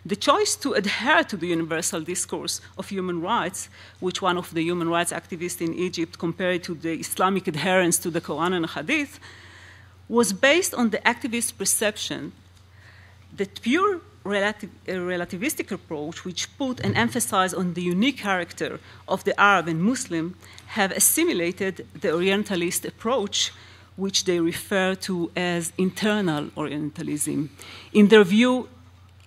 The choice to adhere to the universal discourse of human rights, which one of the human rights activists in Egypt compared to the Islamic adherence to the Quran and Hadith, was based on the activist perception that pure relativistic approach, which put an emphasis on the unique character of the Arab and Muslim, have assimilated the Orientalist approach, which they refer to as internal Orientalism. In their view,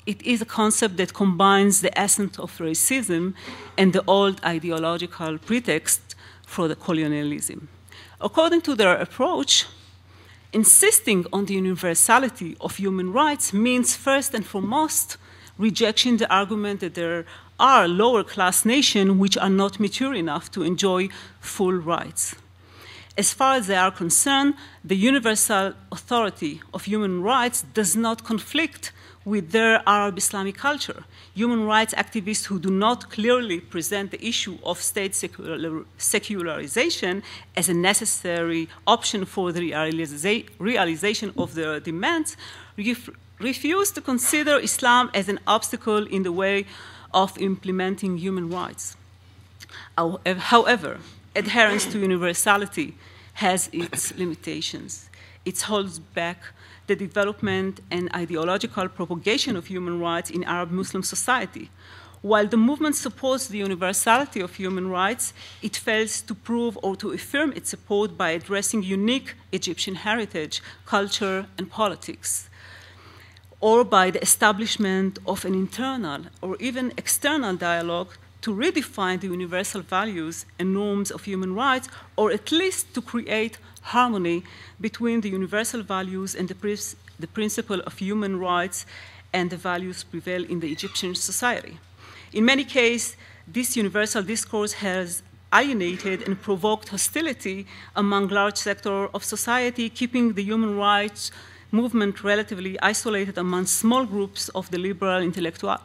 it is a concept that combines the essence of racism and the old ideological pretext for the colonialism. According to their approach, insisting on the universality of human rights means first and foremost rejecting the argument that there are lower class nations which are not mature enough to enjoy full rights. As far as they are concerned, the universal authority of human rights does not conflict with their Arab Islamic culture. Human rights activists who do not clearly present the issue of state secularization as a necessary option for the realization of their demands refuse to consider Islam as an obstacle in the way of implementing human rights. However, adherence to universality has its limitations. It holds back the development and ideological propagation of human rights in Arab Muslim society. While the movement supports the universality of human rights, it fails to prove or to affirm its support by addressing unique Egyptian heritage, culture, and politics, or by the establishment of an internal or even external dialogue to redefine the universal values and norms of human rights, or at least to create harmony between the universal values and the principle of human rights and the values prevail in the Egyptian society. In many cases, this universal discourse has alienated and provoked hostility among large sectors of society, keeping the human rights movement relatively isolated among small groups of the liberal intellectual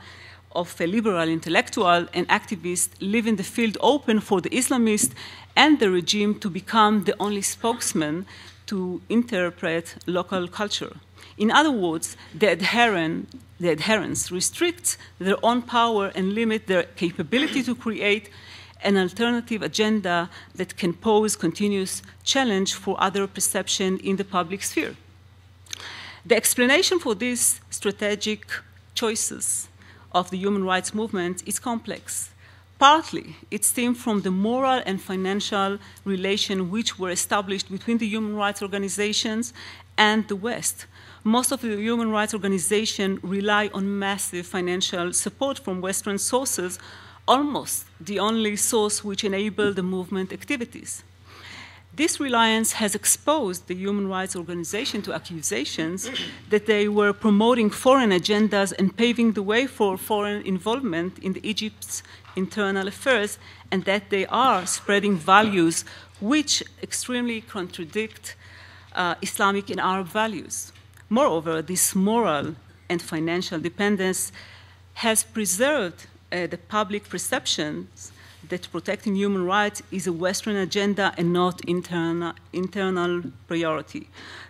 and activists, leaving the field open for the Islamists and the regime to become the only spokesman to interpret local culture. In other words, the adherents restrict their own power and limit their capability to create an alternative agenda that can pose continuous challenge for other perception in the public sphere. The explanation for these strategic choices of the human rights movement is complex. Partly, it stems from the moral and financial relations which were established between the human rights organizations and the West. Most of the human rights organizations rely on massive financial support from Western sources, almost the only source which enables the movement activities. This reliance has exposed the human rights organization to accusations that they were promoting foreign agendas and paving the way for foreign involvement in Egypt's internal affairs, and that they are spreading values which extremely contradict Islamic and Arab values. Moreover, this moral and financial dependence has preserved the public perceptions that protecting human rights is a Western agenda and not internal priority.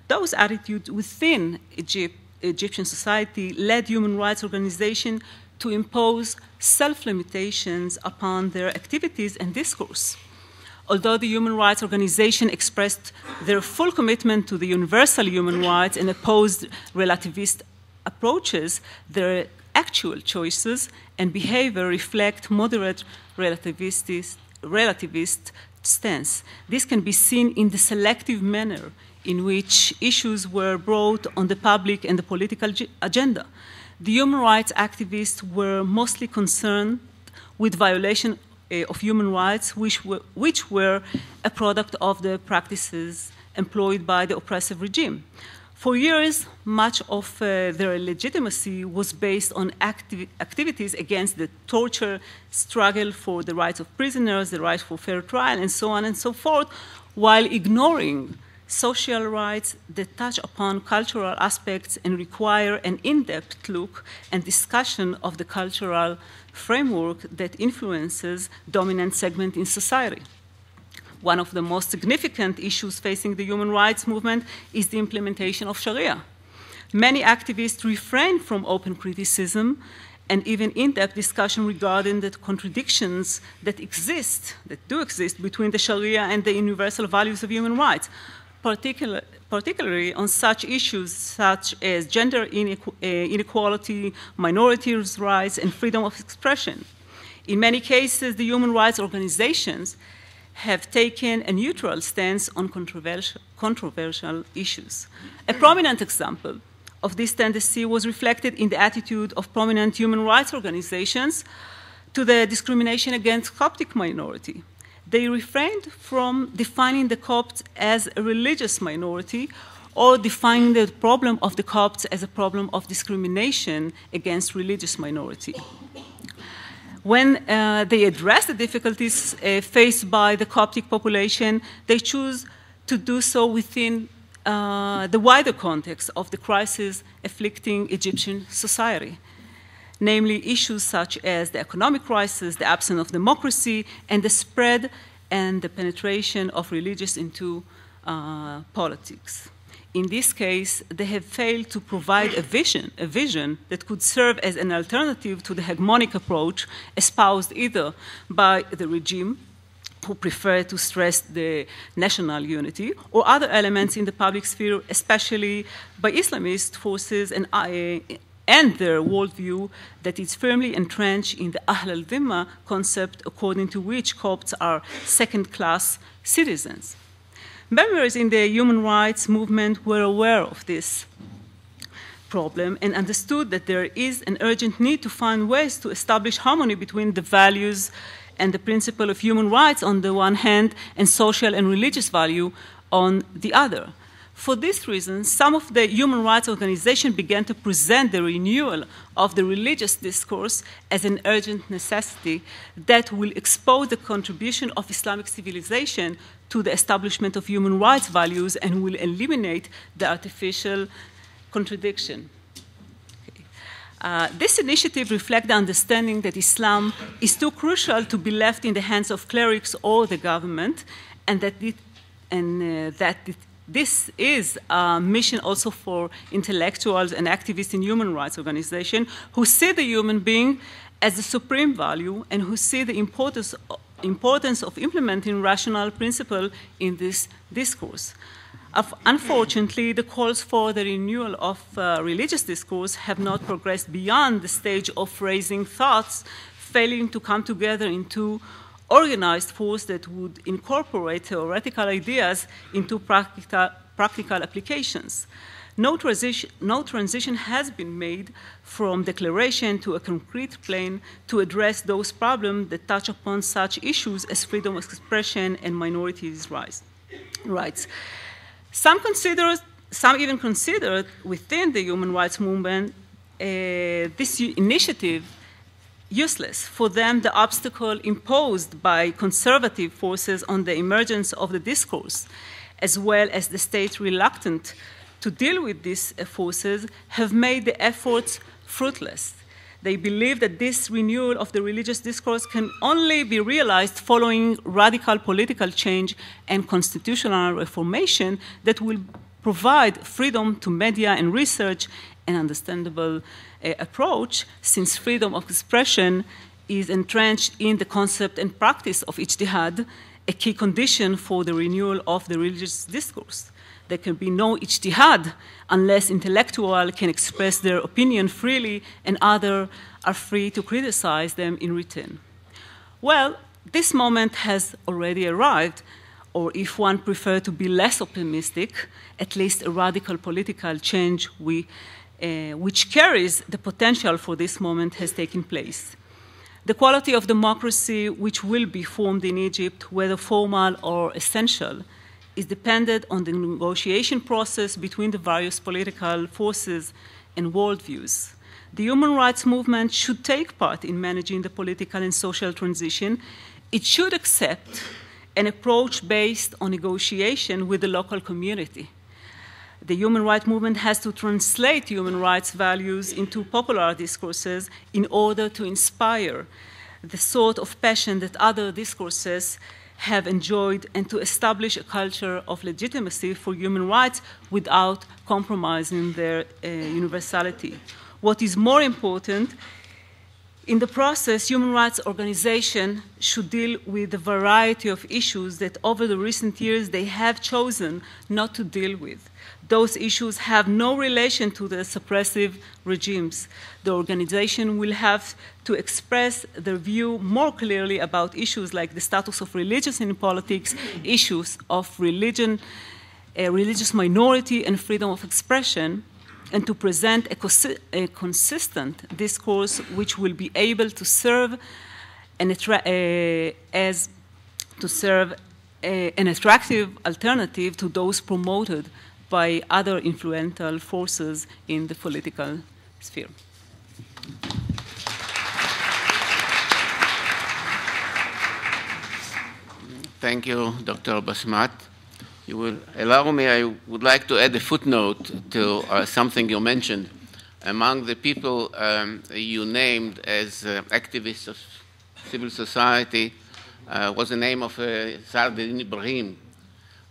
Those attitudes within Egyptian society led human rights organizations to impose self-limitations upon their activities and discourse. Although the human rights organization expressed their full commitment to the universal human rights and opposed relativist approaches, their actual choices and behavior reflect moderate relativist stance. This can be seen in the selective manner in which issues were brought on the public and the political agenda. The human rights activists were mostly concerned with violation of human rights, which were a product of the practices employed by the oppressive regime. For years, much of their legitimacy was based on activities against the torture, struggle for the rights of prisoners, the right for fair trial, and so on and so forth, while ignoring social rights that touch upon cultural aspects and require an in-depth look and discussion of the cultural framework that influences dominant segment in society. One of the most significant issues facing the human rights movement is the implementation of Sharia. Many activists refrain from open criticism and even in-depth discussion regarding the contradictions that do exist between the Sharia and the universal values of human rights, particularly on such issues such as gender inequality, minorities' rights, and freedom of expression. In many cases, the human rights organizations have taken a neutral stance on controversial issues. A prominent example of this tendency was reflected in the attitude of prominent human rights organizations to the discrimination against Coptic minority. They refrained from defining the Copts as a religious minority or defining the problem of the Copts as a problem of discrimination against religious minority. When they address the difficulties faced by the Coptic population, they choose to do so within the wider context of the crisis afflicting Egyptian society, namely issues such as the economic crisis, the absence of democracy, and the spread and the penetration of religious into politics. In this case, they have failed to provide a vision that could serve as an alternative to the hegemonic approach espoused either by the regime, who prefer to stress the national unity, or other elements in the public sphere, especially by Islamist forces and their worldview that is firmly entrenched in the Ahl al-Dhimma concept, according to which Copts are second-class citizens. Members in the human rights movement were aware of this problem and understood that there is an urgent need to find ways to establish harmony between the values and the principle of human rights on the one hand and social and religious value on the other. For this reason, some of the human rights organizations began to present the renewal of the religious discourse as an urgent necessity that will expose the contribution of Islamic civilization to the establishment of human rights values and will eliminate the artificial contradiction. This initiative reflects the understanding that Islam is too crucial to be left in the hands of clerics or the government, and that this is a mission also for intellectuals and activists in human rights organizations who see the human being as the supreme value and who see the importance of implementing rational principle in this discourse. Unfortunately, the calls for the renewal of religious discourse have not progressed beyond the stage of raising thoughts, failing to come together into organized force that would incorporate theoretical ideas into practical applications. No transition has been made from declaration to a concrete plan to address those problems that touch upon such issues as freedom of expression and minorities' rights. Some even consider within the human rights movement this initiative useless. For them, the obstacle imposed by conservative forces on the emergence of the discourse, as well as the state reluctant to deal with these forces, have made the efforts fruitless. They believe that this renewal of the religious discourse can only be realized following radical political change and constitutional reformation that will provide freedom to media and research, an understandable approach, since freedom of expression is entrenched in the concept and practice of ijtihad, a key condition for the renewal of the religious discourse. There can be no ijtihad unless intellectuals can express their opinion freely and others are free to criticize them in return. Well, this moment has already arrived, or if one prefers to be less optimistic, at least a radical political change which carries the potential for this moment has taken place. The quality of democracy which will be formed in Egypt, whether formal or essential, is dependent on the negotiation process between the various political forces and worldviews. The human rights movement should take part in managing the political and social transition. It should accept an approach based on negotiation with the local community. The human rights movement has to translate human rights values into popular discourses in order to inspire the sort of passion that other discourses have enjoyed and to establish a culture of legitimacy for human rights without compromising their universality. What is more important, in the process, human rights organizations should deal with a variety of issues that over the recent years they have chosen not to deal with. Those issues have no relation to the suppressive regimes. The organization will have to express their view more clearly about issues like the status of religions in politics, issues of religion, religious minority, and freedom of expression, and to present a consistent discourse which will be able to serve an attractive alternative to those promoted by other influential forces in the political sphere. Thank you, Dr. Basmat. you will allow me, I would like to add a footnote to something you mentioned. Among the people you named as activists of civil society was the name of Saad-Din Ibrahim.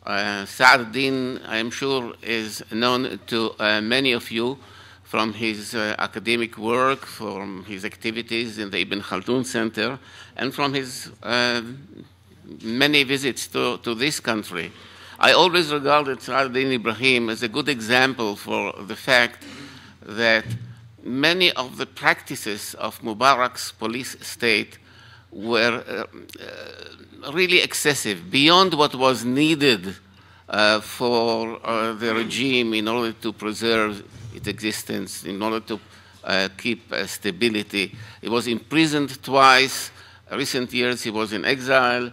Saad-Din, I am sure, is known to many of you from his academic work, from his activities in the Ibn Khaldun Center, and from his many visits to this country. I always regarded Saad-Din Ibrahim as a good example for the fact that many of the practices of Mubarak's police state were really excessive, beyond what was needed for the regime in order to preserve its existence, in order to keep stability. He was imprisoned twice. Recent years he was in exile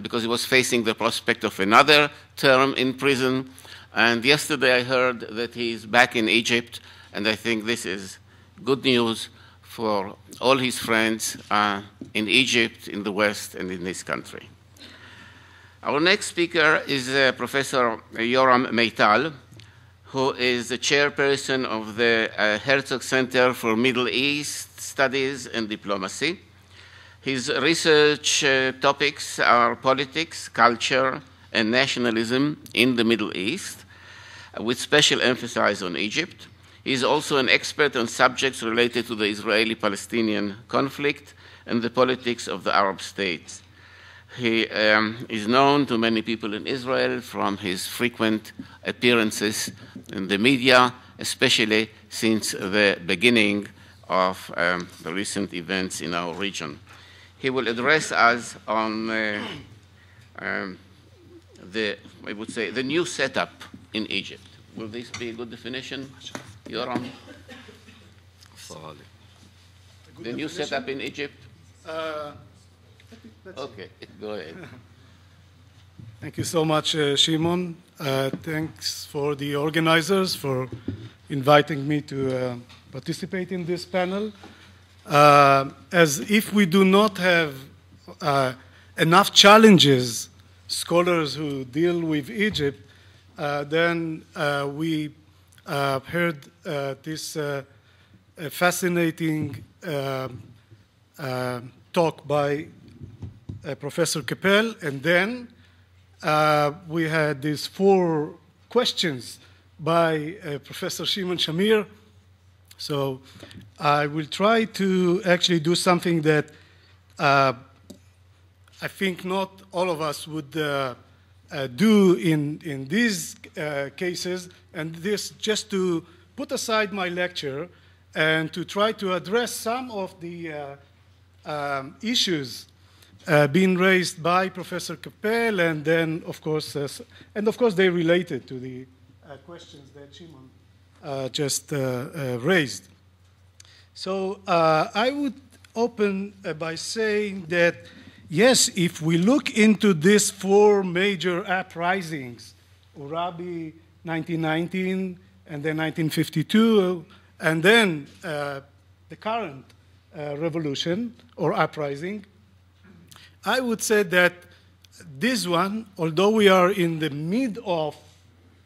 because he was facing the prospect of another term in prison. And yesterday I heard that he is back in Egypt, and I think this is good news for all his friends in Egypt, in the West, and in this country. Our next speaker is Professor Yoram Meital, who is the chairperson of the Herzog Center for Middle East Studies and Diplomacy. His research topics are politics, culture, and nationalism in the Middle East, with special emphasis on Egypt. He is also an expert on subjects related to the Israeli-Palestinian conflict and the politics of the Arab states. He is known to many people in Israel from his frequent appearances in the media, especially since the beginning of the recent events in our region. He will address us on I would say, the new setup in Egypt. Will this be a good definition, Yoram? The new setup in Egypt? Okay, go ahead. Thank you so much, Shimon. Thanks for the organizers for inviting me to participate in this panel. As if we do not have enough challenges, scholars who deal with Egypt, then we heard this fascinating talk by Professor Keppel, and then we had these 4 questions by Professor Shimon Shamir. So I will try to actually do something that I think not all of us would do in these cases, and this just to put aside my lecture and to try to address some of the issues being raised by Professor Keppel, and then, of course, they related to the questions that Shimon just raised. So I would open by saying that, yes, if we look into these 4 major uprisings, Urabi 1919, and then 1952, and then the current revolution or uprising, I would say that this one, although we are in the mid of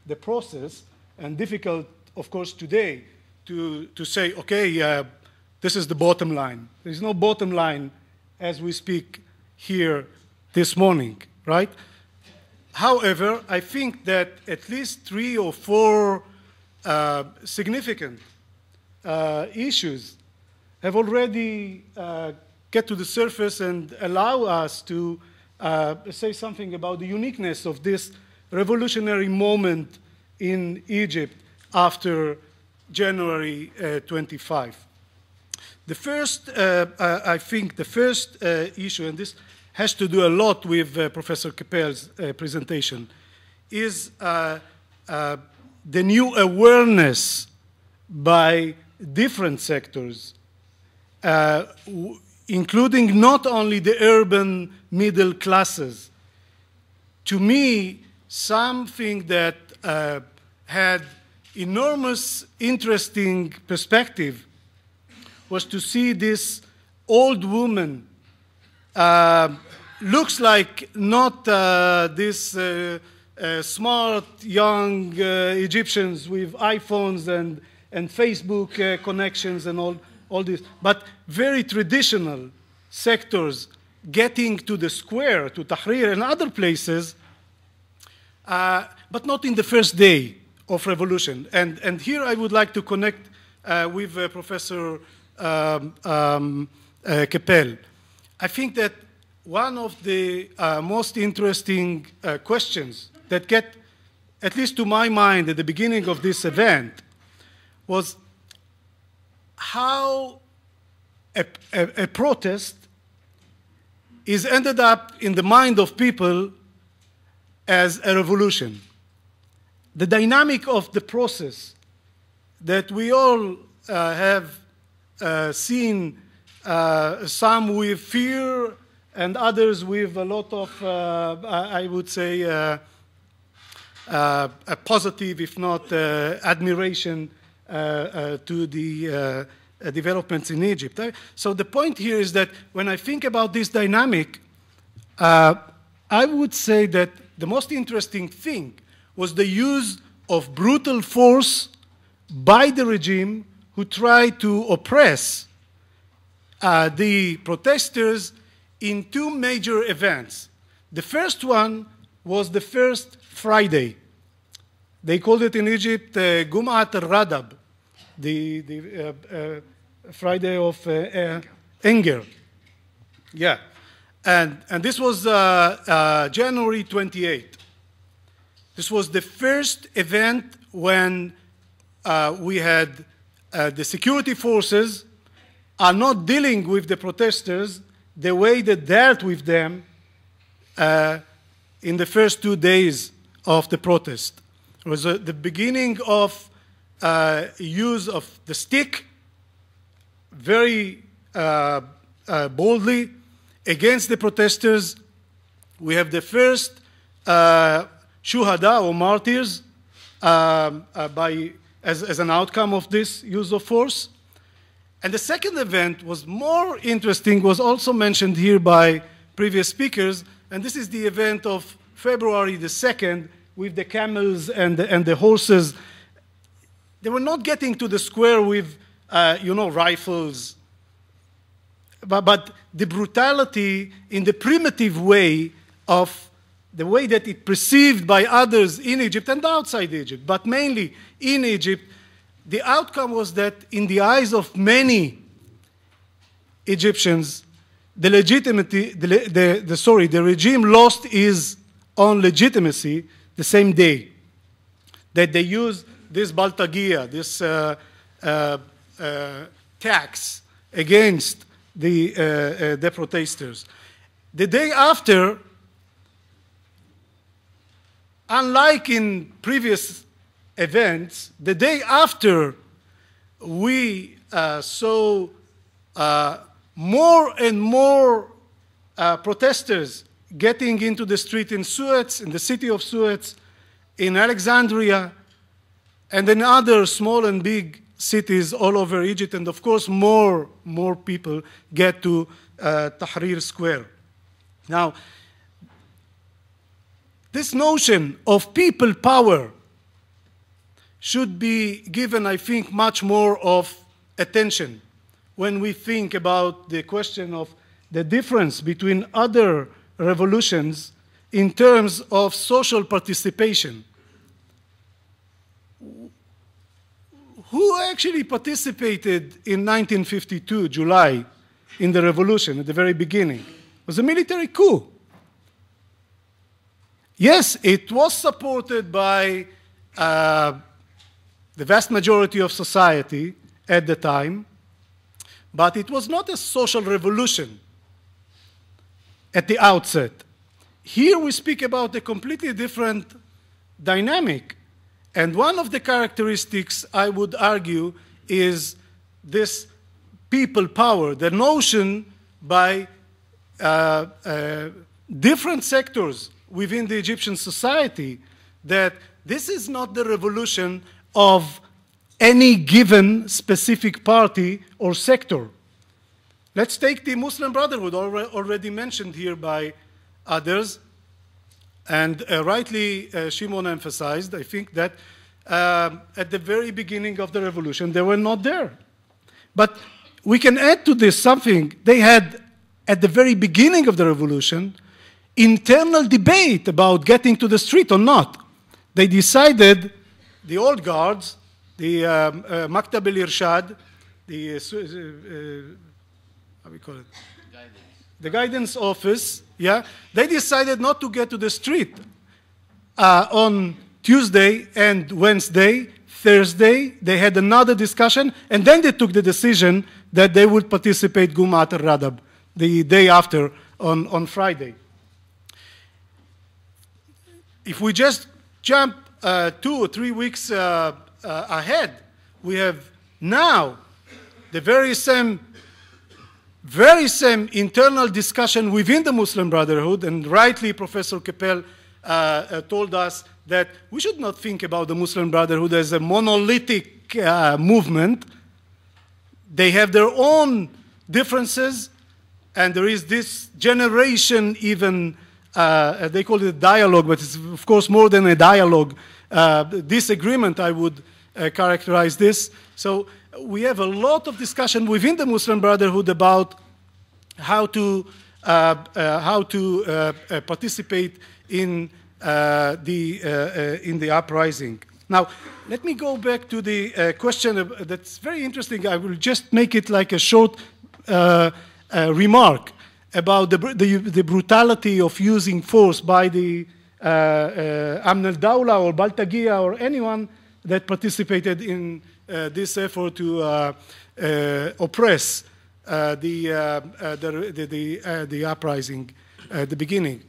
the process, and difficult, of course, today to say, okay, this is the bottom line. There's no bottom line as we speak here this morning, right? However, I think that at least 3 or 4 significant issues have already get to the surface and allow us to say something about the uniqueness of this revolutionary moment in Egypt after January 25. The first, I think the first issue, and this has to do a lot with Professor Keppel's presentation, is the new awareness by different sectors, including not only the urban middle classes. To me, something that had enormous interesting perspective was to see this old woman, looks like not this smart young Egyptians with iPhones and Facebook connections and all this, but very traditional sectors getting to the square, to Tahrir and other places, but not in the first day of revolution. And here I would like to connect with Professor Keppel. I think that one of the most interesting questions that get, at least to my mind at the beginning of this event, was how a protest is ended up in the mind of people as a revolution. The dynamic of the process that we all have seen, some with fear and others with a lot of, I would say, a positive, if not admiration to the developments in Egypt. So the point here is that when I think about this dynamic, I would say that the most interesting thing was the use of brutal force by the regime who tried to oppress the protesters in two major events. The first one was the first Friday. They called it in Egypt Gum'at al-Radab, the Friday of anger. Yeah. And this was January 28th. This was the first event when we had the security forces are not dealing with the protesters the way they dealt with them in the first 2 days of the protest. It was the beginning of use of the stick very boldly against the protesters. We have the first shuhada or martyrs as an outcome of this use of force. And the second event was more interesting, was also mentioned here by previous speakers, and this is the event of February the 2nd with the camels and the horses. They were not getting to the square with, rifles, but the brutality in the primitive way of the way that it perceived by others in Egypt and outside Egypt, but mainly in Egypt. The outcome was that in the eyes of many Egyptians, the regime lost its own legitimacy the same day that they used this baltagia, this tax against the protesters. The day after, unlike in previous events, the day after we saw more and more protesters getting into the street in Suez, in the city of Suez, in Alexandria, and in other small and big cities all over Egypt, and of course more people get to Tahrir Square. Now, this notion of people power should be given, I think, much more of attention when we think about the question of the difference between other revolutions in terms of social participation. Who actually participated in 1952, July, in the revolution at the very beginning? It was a military coup. Yes, it was supported by the vast majority of society at the time, but it was not a social revolution at the outset. Here we speak about a completely different dynamic. And one of the characteristics, I would argue, is this people power, the notion by different sectors within the Egyptian society that this is not the revolution of any given specific party or sector. Let's take the Muslim Brotherhood, already mentioned here by others. And rightly, Shimon emphasized, I think, that at the very beginning of the revolution, they were not there. But we can add to this something. They had, at the very beginning of the revolution, internal debate about getting to the street or not. They decided, the old guards, the Maktab el-Irshad, the, how we call it? The guidance office, yeah, they decided not to get to the street on Tuesday and Wednesday. Thursday, they had another discussion, and then they took the decision that they would participate Gumat al-Radab the day after on Friday. If we just jump 2 or 3 weeks ahead, we have now the very same internal discussion within the Muslim Brotherhood, and rightly Professor Keppel told us that we should not think about the Muslim Brotherhood as a monolithic movement. They have their own differences, and there is this generation even, they call it a dialogue, but it's of course more than a dialogue, disagreement, I would characterize this. So we have a lot of discussion within the Muslim Brotherhood about how to participate in the uprising. Now, let me go back to the question that's very interesting. I will just make it like a short remark about the brutality of using force by the Amn al-Dawla or Baltagia or anyone that participated in this effort to oppress the uprising at the beginning.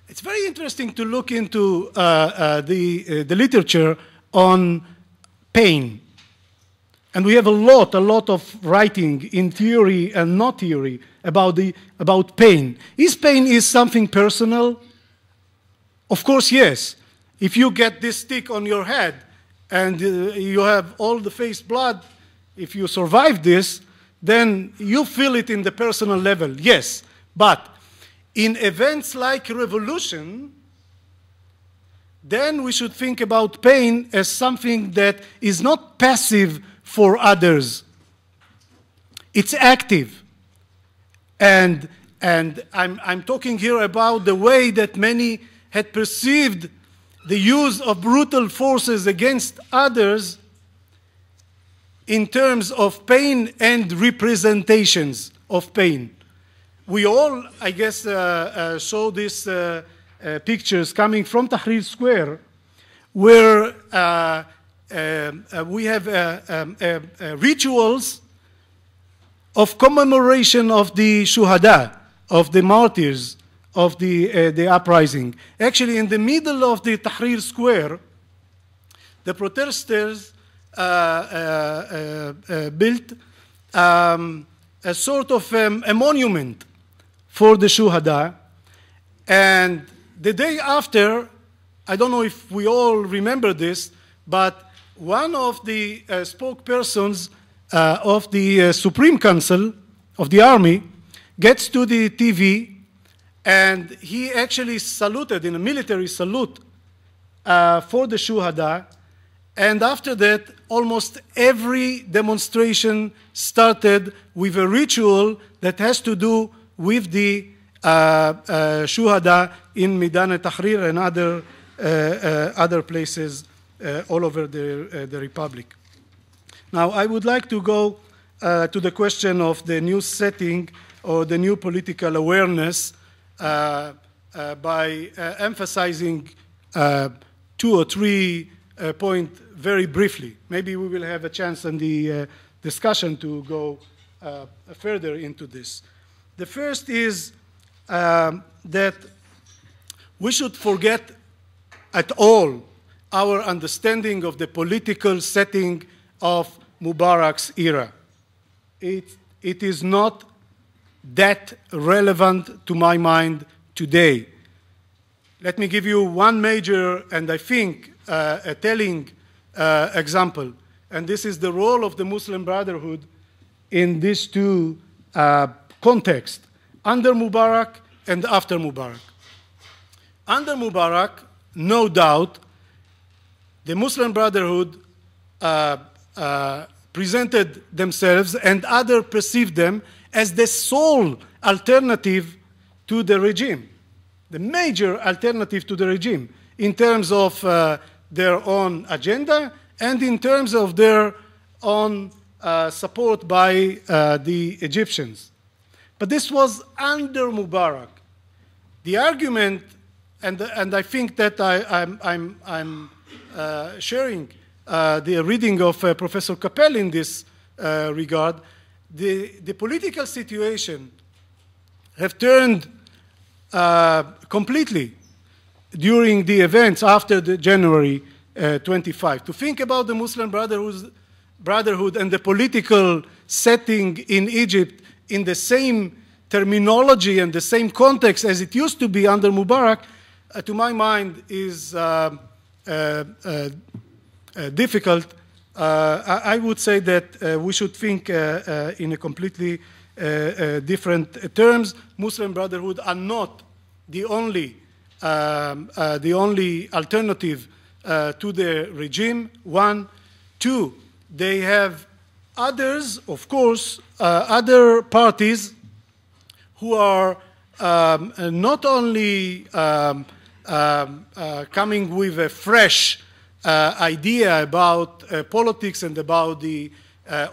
It's very interesting to look into the literature on pain. And we have a lot of writing in theory and not theory about pain. Is pain something personal? Of course, yes. If you get this stick on your head and you have all the face blood, if you survive this, then you feel it in the personal level, yes. But in events like revolution, then we should think about pain as something that is not passive for others. It's active. And I'm talking here about the way that many had perceived the use of brutal forces against others in terms of pain and representations of pain. We all, I guess, saw these pictures coming from Tahrir Square, where we have rituals of commemoration of the shuhada, of the martyrs, of the uprising. Actually, in the middle of the Tahrir Square, the protesters built a sort of a monument for the shuhada. And the day after, I don't know if we all remember this, but one of the spokespersons of the Supreme Council of the Army gets to the TV, and he actually saluted in a military salute for the shuhada. And after that, almost every demonstration started with a ritual that has to do with the shuhada in Midan al-Tahrir and other places all over the Republic. Now, I would like to go to the question of the new setting or the new political awareness by emphasizing 2 or 3 points very briefly. Maybe we will have a chance in the discussion to go further into this. The first is that we should forget at all our understanding of the political setting of Mubarak's era. It is not that relevant to my mind today. Let me give you one major and I think a telling example, and this is the role of the Muslim Brotherhood in these two contexts, under Mubarak and after Mubarak. under Mubarak, no doubt, the Muslim Brotherhood presented themselves and others perceived them as the sole alternative to the regime, the major alternative to the regime in terms of their own agenda and in terms of their own support by the Egyptians. But this was under Mubarak. The argument, and I think that I'm sharing the reading of Professor Capel in this regard, the political situation have turned completely during the events after the January 25. To think about the Muslim Brotherhood and the political setting in Egypt in the same terminology and the same context as it used to be under Mubarak, to my mind, is difficult. I would say that we should think in a completely different terms. Muslim Brotherhood are not the only alternative to the regime. One. Two, they have others, of course, other parties who are not only coming with a fresh idea about politics and about the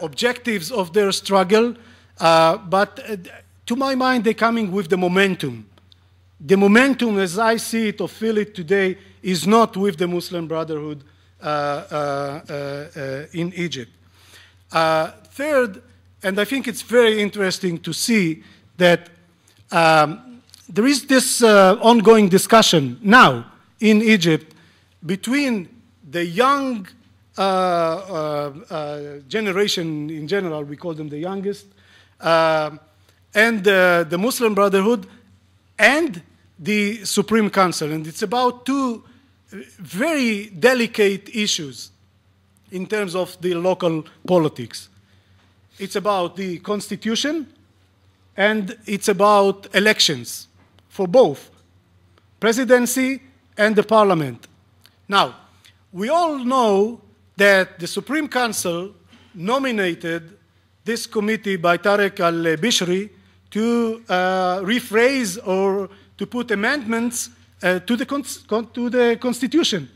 objectives of their struggle, but to my mind, they're coming with the momentum. The momentum, as I see it or feel it today, is not with the Muslim Brotherhood in Egypt. Third, and I think it's very interesting to see that there is this ongoing discussion now in Egypt between the young generation in general, we call them the youngest, and the Muslim Brotherhood and the Supreme Council. And it's about two very delicate issues in terms of the local politics. It's about the constitution and it's about elections for both presidency and the parliament. Now, we all know that the Supreme Council nominated this committee by Tariq al-Bishri to rephrase or to put amendments to the Constitution.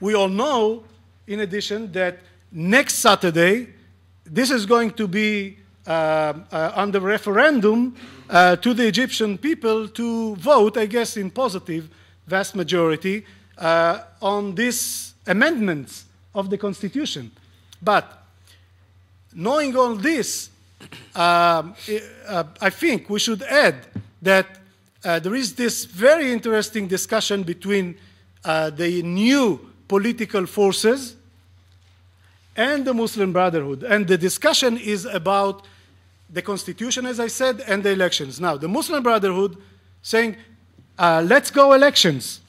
We all know, in addition, that next Saturday, this is going to be under referendum to the Egyptian people to vote, I guess in positive, vast majority, on these amendments of the Constitution. But knowing all this, I think we should add that there is this very interesting discussion between the new political forces and the Muslim Brotherhood. And the discussion is about the Constitution, as I said, and the elections. Now, the Muslim Brotherhood saying, let's go elections.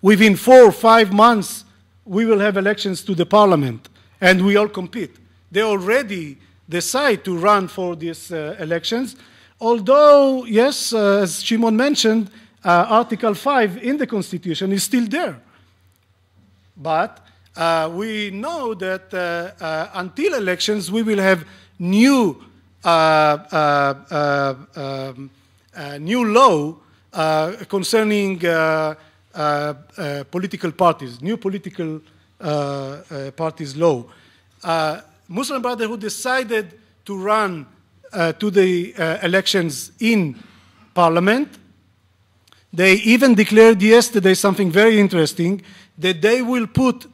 Within 4 or 5 months, we will have elections to the parliament, and we all compete. They already decide to run for these elections, although, yes, as Shimon mentioned, Article 5 in the Constitution is still there. But we know that until elections, we will have new new law concerning political parties, new political parties law. Muslim Brotherhood decided to run to the elections in parliament. They even declared yesterday something very interesting, that they will put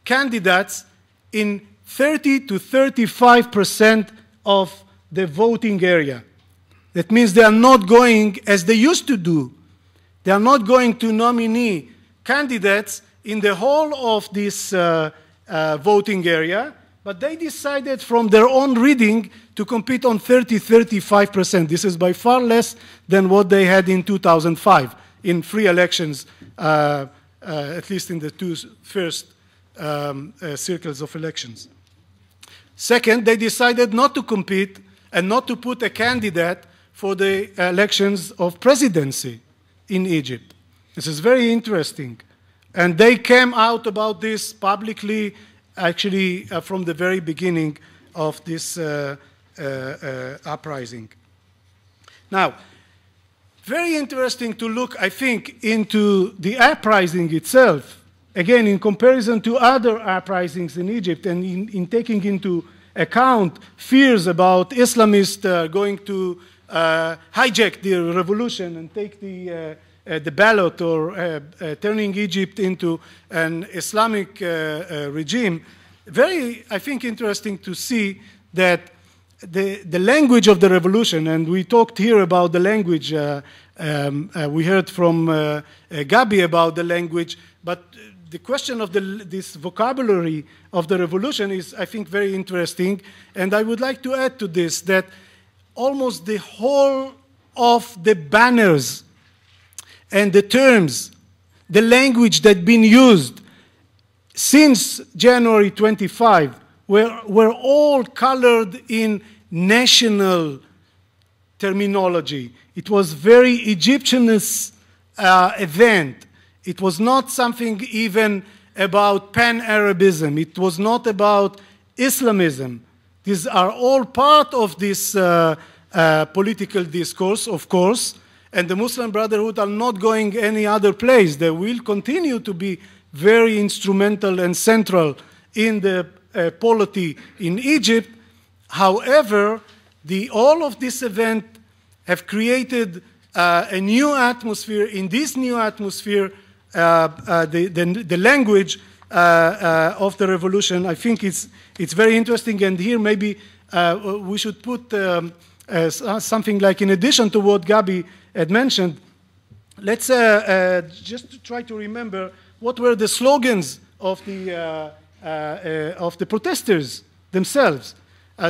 candidates in 30 to 35% of the voting area. That means they are not going, as they used to do, they are not going to nominate candidates in the whole of this voting area, but they decided from their own reading to compete on 30-35%. This is by far less than what they had in 2005 in free elections, at least in the two first circles of elections. Second, they decided not to compete and not to put a candidate for the elections of presidency in Egypt. This is very interesting. And they came out about this publicly, actually, from the very beginning of this uprising. Now, very interesting to look, I think, into the uprising itself, again, in comparison to other uprisings in Egypt, and in taking into account fears about Islamists going to hijack the revolution and take the ballot, or turning Egypt into an Islamic regime. Very, I think, interesting to see that the language of the revolution, and we talked here about the language, we heard from Gabi about the language, but the question of this vocabulary of the revolution is, I think, very interesting. And I would like to add to this that almost the whole of the banners and the terms, the language that been used since January 25 were all colored in national terminology. It was very Egyptianist event. It was not something even about pan-Arabism. It was not about Islamism. These are all part of this political discourse, of course, and the Muslim Brotherhood are not going any other place. They will continue to be very instrumental and central in the polity in Egypt. However, all of this event have created a new atmosphere. In this new atmosphere, the language of the revolution, I think it's very interesting. And here maybe we should put something like, in addition to what Gabi had mentioned, let's just try to remember what were the slogans of the protesters themselves.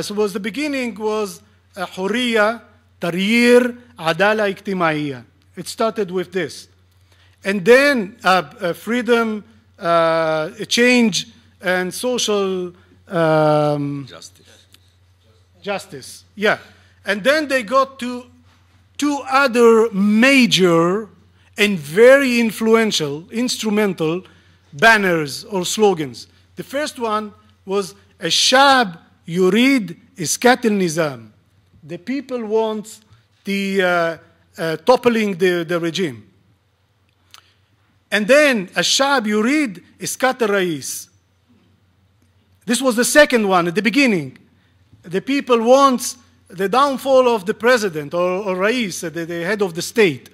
So the beginning was Hurriya, Taryir, Adala Ijtimaiya. It started with this. And then freedom, change, and social justice. Yeah. And then they got to two other major and very influential, instrumental banners or slogans. The first one was Ashab Yurid Iskat al-Nizam. The people want the toppling the regime. And then Ashab Yurid Iskat al-Rais. This was the second one at the beginning. The people want the downfall of the president or Rais, the head of the state.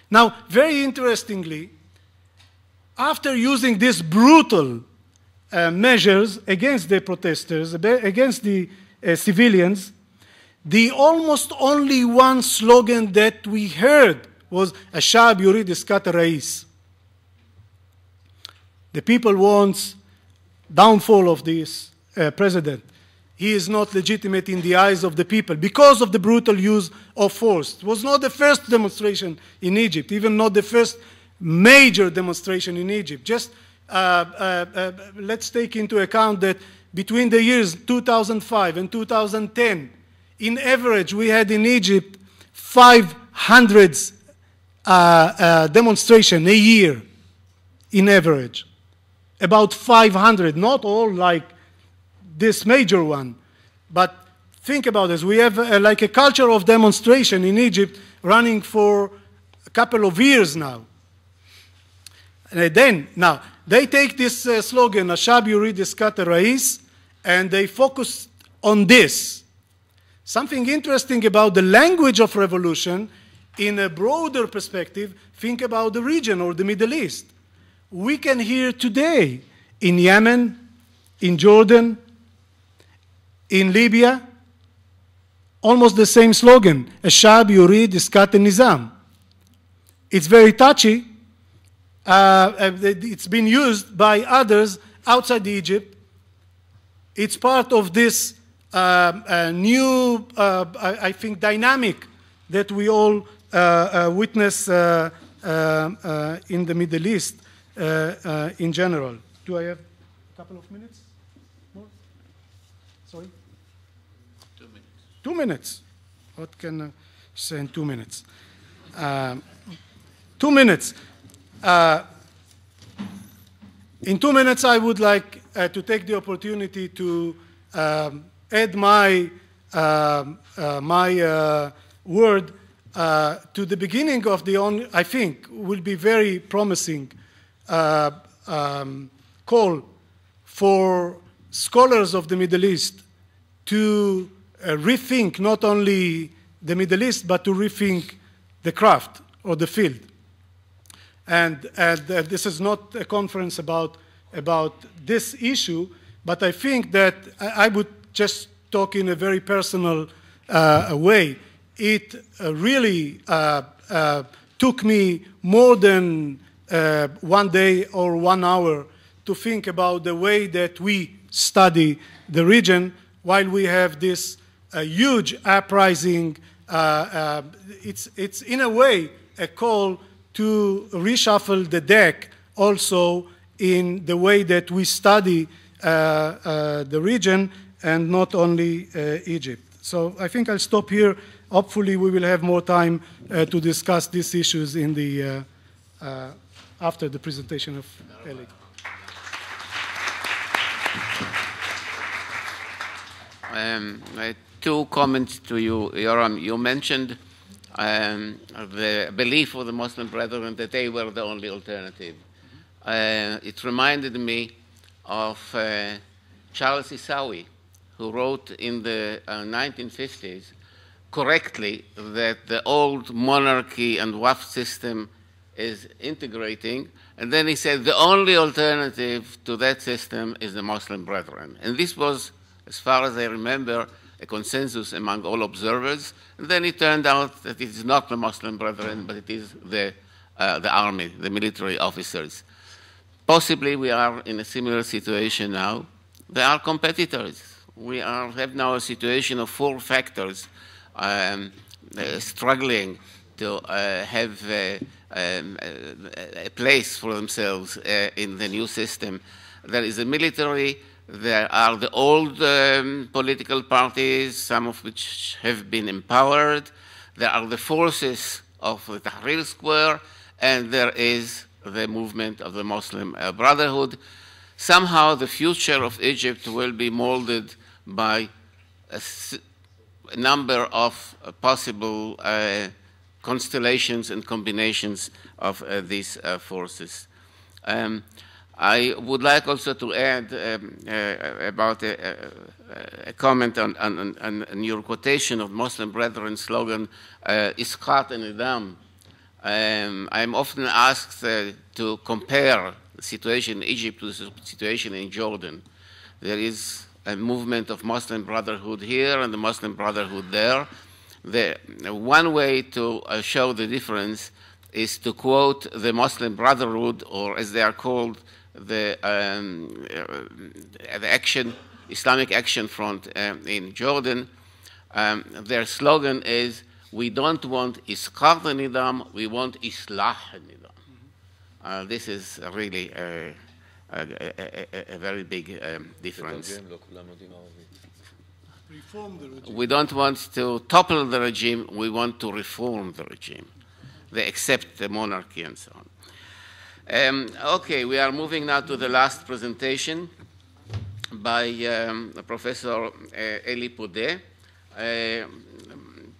Now, very interestingly, after using these brutal measures against the protesters, against the civilians, the almost only one slogan that we heard was Ashab Yurid Iskat al-Rais. The people want downfall of this president. He is not legitimate in the eyes of the people because of the brutal use of force. It was not the first demonstration in Egypt, even not the first major demonstration in Egypt. Just let's take into account that between the years 2005 and 2010, in average, we had in Egypt 500 demonstrations a year, in average. About 500, not all like this major one. But think about this. We have like a culture of demonstration in Egypt running for a couple of years now. And now, they take this slogan, Ashab Yurid Iskat al-Rais, and they focus on this. Something interesting about the language of revolution, in a broader perspective, think about the region or the Middle East. We can hear today in Yemen, in Jordan, in Libya, almost the same slogan, Ashab Yurid Iskat al-Nizam. It's very touchy. It's been used by others outside Egypt. It's part of this new, I think, dynamic that we all witness in the Middle East in general. Do I have a couple of minutes more? Sorry? 2 minutes. 2 minutes. What can I say in 2 minutes? 2 minutes. In 2 minutes, I would like to take the opportunity to add my word to the beginning of the, I think, will be very promising call for scholars of the Middle East to rethink not only the Middle East, but to rethink the craft or the field. And this is not a conference about this issue, but I think that I would just talk in a very personal way. It really took me more than 1 day or 1 hour to think about the way that we study the region while we have this huge uprising. It's in a way a call to reshuffle the deck also in the way that we study the region and not only Egypt. So I think I'll stop here. Hopefully we will have more time to discuss these issues in the, after the presentation of Eli. Two comments to you, Yoram. You mentioned the belief of the Muslim Brethren that they were the only alternative. It reminded me of Charles Issawi, who wrote in the 1950s correctly that the old monarchy and Waqf system is integrating, and then he said the only alternative to that system is the Muslim Brethren. And this was, as far as I remember, a consensus among all observers. And then it turned out that it is not the Muslim Brethren, but it is the army, the military officers. Possibly we are in a similar situation now. They are competitors. We have now a situation of 4 factors struggling to have a place for themselves in the new system. There is a military. There are the old political parties, some of which have been empowered. There are the forces of the Tahrir Square, and there is the movement of the Muslim Brotherhood. Somehow the future of Egypt will be molded by a number of possible constellations and combinations of these forces. I would like also to add about a comment on your quotation of Muslim Brethren slogan, Isqat al-Nidam. I'm often asked to compare the situation in Egypt to the situation in Jordan. There is a movement of Muslim Brotherhood here and the Muslim Brotherhood there. One way to show the difference is to quote the Muslim Brotherhood, or as they are called, the Islamic Action Front in Jordan. Their slogan is, we don't want Isqat al-Nidam, we want Islah al-Nidam. This is really a very big difference. We don't want to topple the regime, we want to reform the regime. They accept the monarchy and so on. Okay, we are moving now to the last presentation by Professor Eli Podeh.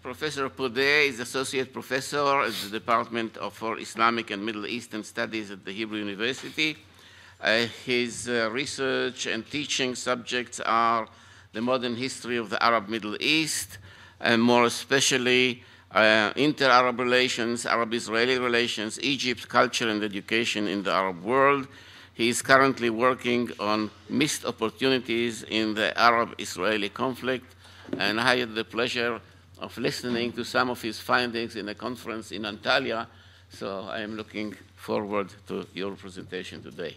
Professor Podeh is Associate Professor at the Department for Islamic and Middle Eastern Studies at the Hebrew University. His research and teaching subjects are the modern history of the Arab Middle East, and more especially inter-Arab relations, Arab-Israeli relations, Egypt, culture and education in the Arab world. He is currently working on missed opportunities in the Arab-Israeli conflict, and I had the pleasure of listening to some of his findings in a conference in Antalya, so I am looking forward to your presentation today.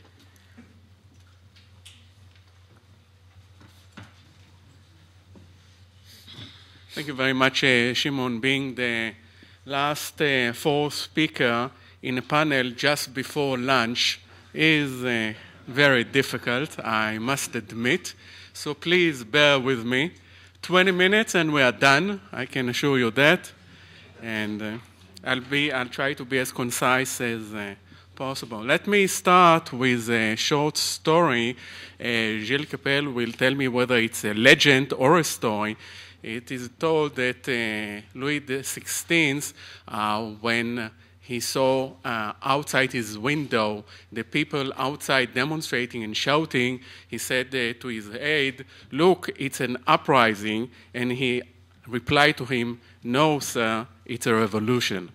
Thank you very much, Shimon. Being the last 4th speaker in a panel just before lunch is very difficult, I must admit. So please bear with me. 20 minutes and we are done, I can assure you that. And I'll try to be as concise as possible. Let me start with a short story. Gilles Kepel will tell me whether it's a legend or a story. It is told that Louis XVI, when he saw outside his window the people outside demonstrating and shouting, he said to his aide, "Look, it's an uprising." And he replied to him, "No, sir, it's a revolution."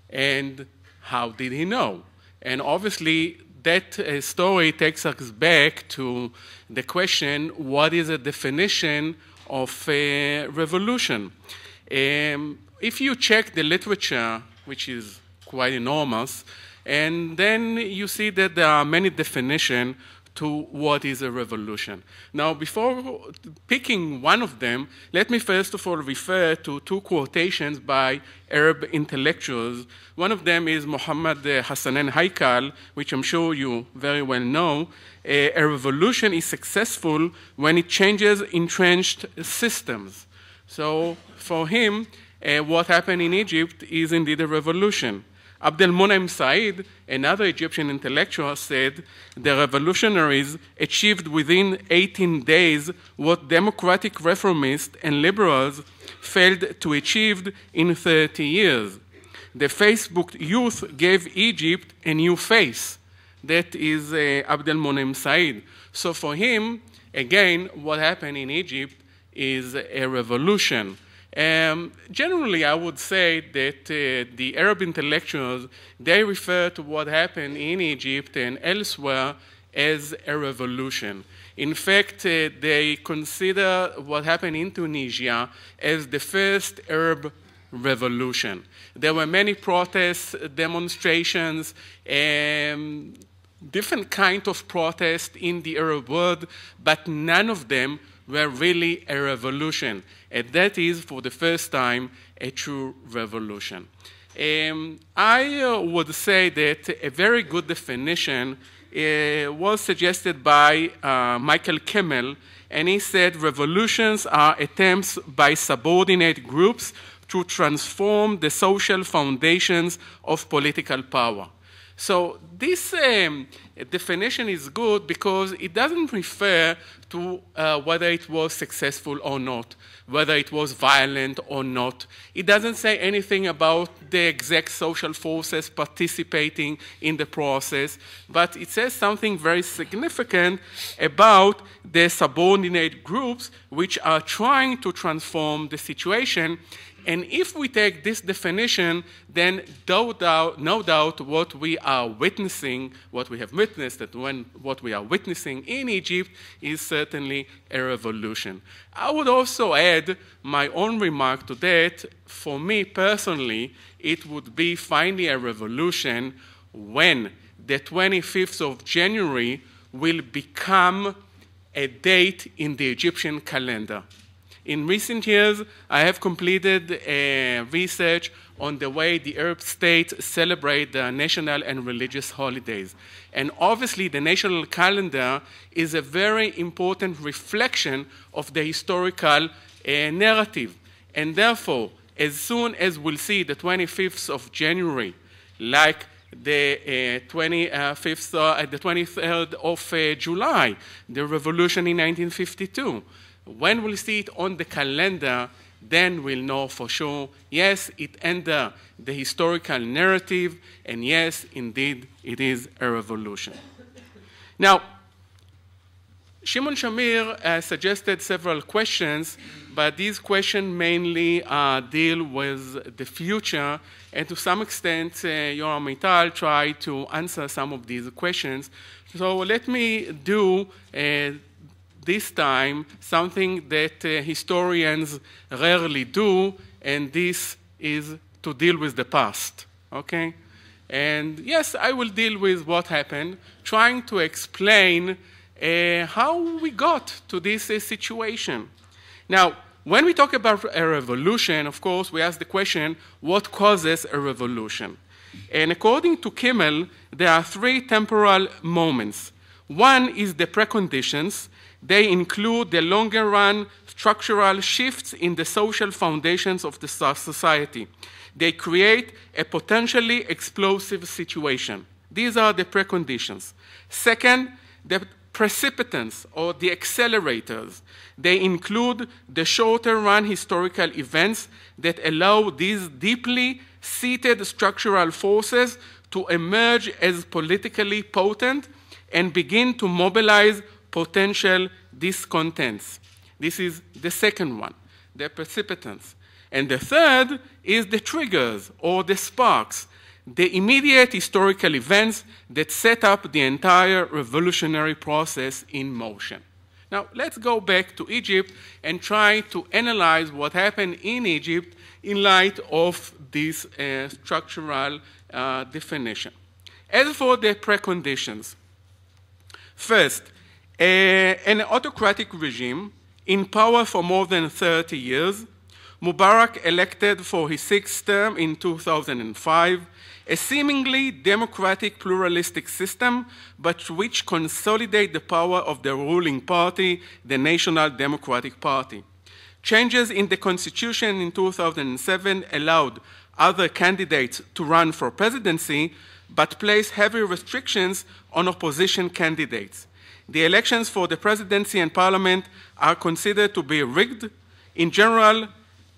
And how did he know? And obviously, that story takes us back to the question, what is a definition of a revolution? If you check the literature, which is quite enormous, and then you see that there are many definitions to what is a revolution. Now, before picking one of them, let me first of all refer to two quotations by Arab intellectuals. One of them is Mohammad Hassanein Haikal, which I'm sure you very well know. A revolution is successful when it changes entrenched systems. So for him, what happened in Egypt is indeed a revolution. Abdelmonem Said, another Egyptian intellectual, said the revolutionaries achieved within 18 days what democratic reformists and liberals failed to achieve in 30 years. The Facebook youth gave Egypt a new face. That is Abdelmonem Said. So for him, again, what happened in Egypt is a revolution. Generally, I would say that the Arab intellectuals, they refer to what happened in Egypt and elsewhere as a revolution. In fact, they consider what happened in Tunisia as the first Arab revolution. There were many protests, demonstrations, different kinds of protests in the Arab world, but none of them were really a revolution. And that is, for the first time, a true revolution. I would say that a very good definition was suggested by Michael Kimmel, and he said revolutions are attempts by subordinate groups to transform the social foundations of political power. So this definition is good because it doesn't refer to whether it was successful or not, whether it was violent or not. It doesn't say anything about the exact social forces participating in the process, but it says something very significant about the subordinate groups which are trying to transform the situation. And if we take this definition, then no doubt what we are witnessing, what we have witnessed, what we are witnessing in Egypt is certainly a revolution. I would also add my own remark to that. For me personally, it would be finally a revolution when the 25th of January will become a date in the Egyptian calendar. In recent years, I have completed research on the way the Arab states celebrate their national and religious holidays. And obviously, the national calendar is a very important reflection of the historical narrative. And therefore, as soon as we'll see the 25th of January, like the 23rd of July, the revolution in 1952, when we'll see it on the calendar, then we'll know for sure, yes, it entered the historical narrative, and yes, indeed, it is a revolution. Now, Shimon Shamir suggested several questions, but these questions mainly deal with the future, and to some extent, Yoram Meital tried to answer some of these questions. So let me do this time something that historians rarely do, and this is to deal with the past, okay? And yes, I will deal with what happened, trying to explain how we got to this situation. Now, when we talk about a revolution, of course, we ask the question, what causes a revolution? And according to Kimmel, there are three temporal moments. One is the preconditions. They include the longer-run structural shifts in the social foundations of the society. They create a potentially explosive situation. These are the preconditions. Second, the precipitants or the accelerators. They include the shorter run historical events that allow these deeply seated structural forces to emerge as politically potent and begin to mobilize potential discontents. This is the second one, the precipitants. And the third is the triggers or the sparks, the immediate historical events that set up the entire revolutionary process in motion. Now, let's go back to Egypt and try to analyze what happened in Egypt in light of this structural definition. As for the preconditions, first, an autocratic regime in power for more than 30 years, Mubarak elected for his sixth term in 2005, a seemingly democratic pluralistic system, but which consolidate the power of the ruling party, the National Democratic Party. Changes in the constitution in 2007 allowed other candidates to run for presidency, but placed heavy restrictions on opposition candidates. The elections for the presidency and parliament are considered to be rigged. In general,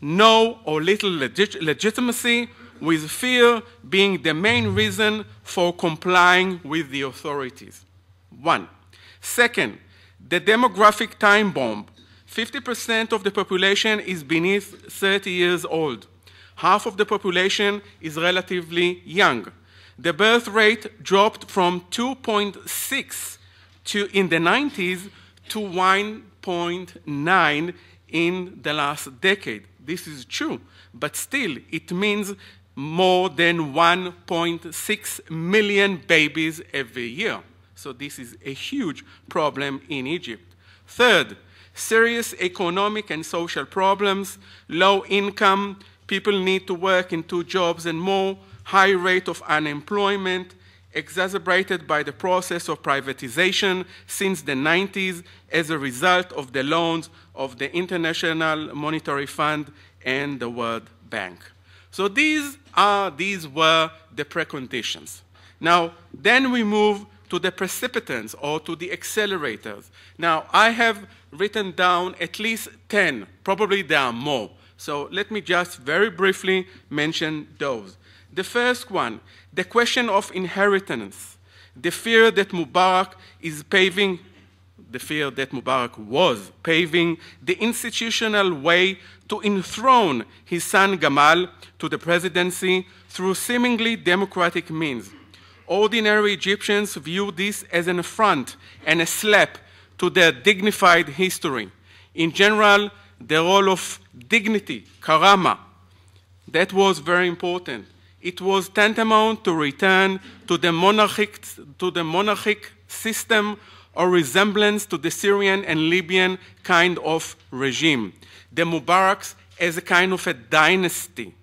no or little legitimacy, with fear being the main reason for complying with the authorities. One. Second, the demographic time bomb. 50% of the population is beneath 30 years old. Half of the population is relatively young. The birth rate dropped from 2.6 in the 90s to 1.9 in the last decade. This is true, but still it means more than 1.6 million babies every year. So this is a huge problem in Egypt. Third, serious economic and social problems, low income, people need to work in 2 jobs and more, high rate of unemployment, exacerbated by the process of privatization since the 90s as a result of the loans of the International Monetary Fund and the World Bank. So these were the preconditions. Now, then we move to the precipitants or to the accelerators. Now, I have written down at least 10, probably there are more. So let me just very briefly mention those. The first one, the question of inheritance, the fear that Mubarak was paving the institutional way to enthrone his son Gamal to the presidency through seemingly democratic means. Ordinary Egyptians view this as an affront and a slap to their dignified history. In general, the role of dignity, karama, that was very important. It was tantamount to return to the monarchic system or resemblance to the Syrian and Libyan kind of regime. The Mubaraks as a kind of a dynasty.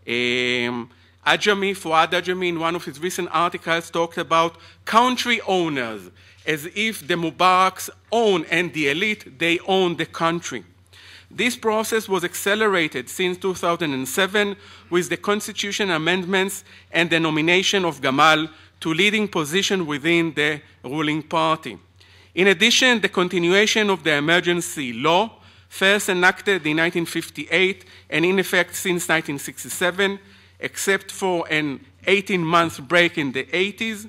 Fuad Ajami, in one of his recent articles, talked about country owners, as if the Mubaraks own, and the elite, they own the country. This process was accelerated since 2007 with the constitution amendments and the nomination of Gamal to leading position within the ruling party. In addition, the continuation of the emergency law, first enacted in 1958 and in effect since 1967, except for an 18-month break in the 80s,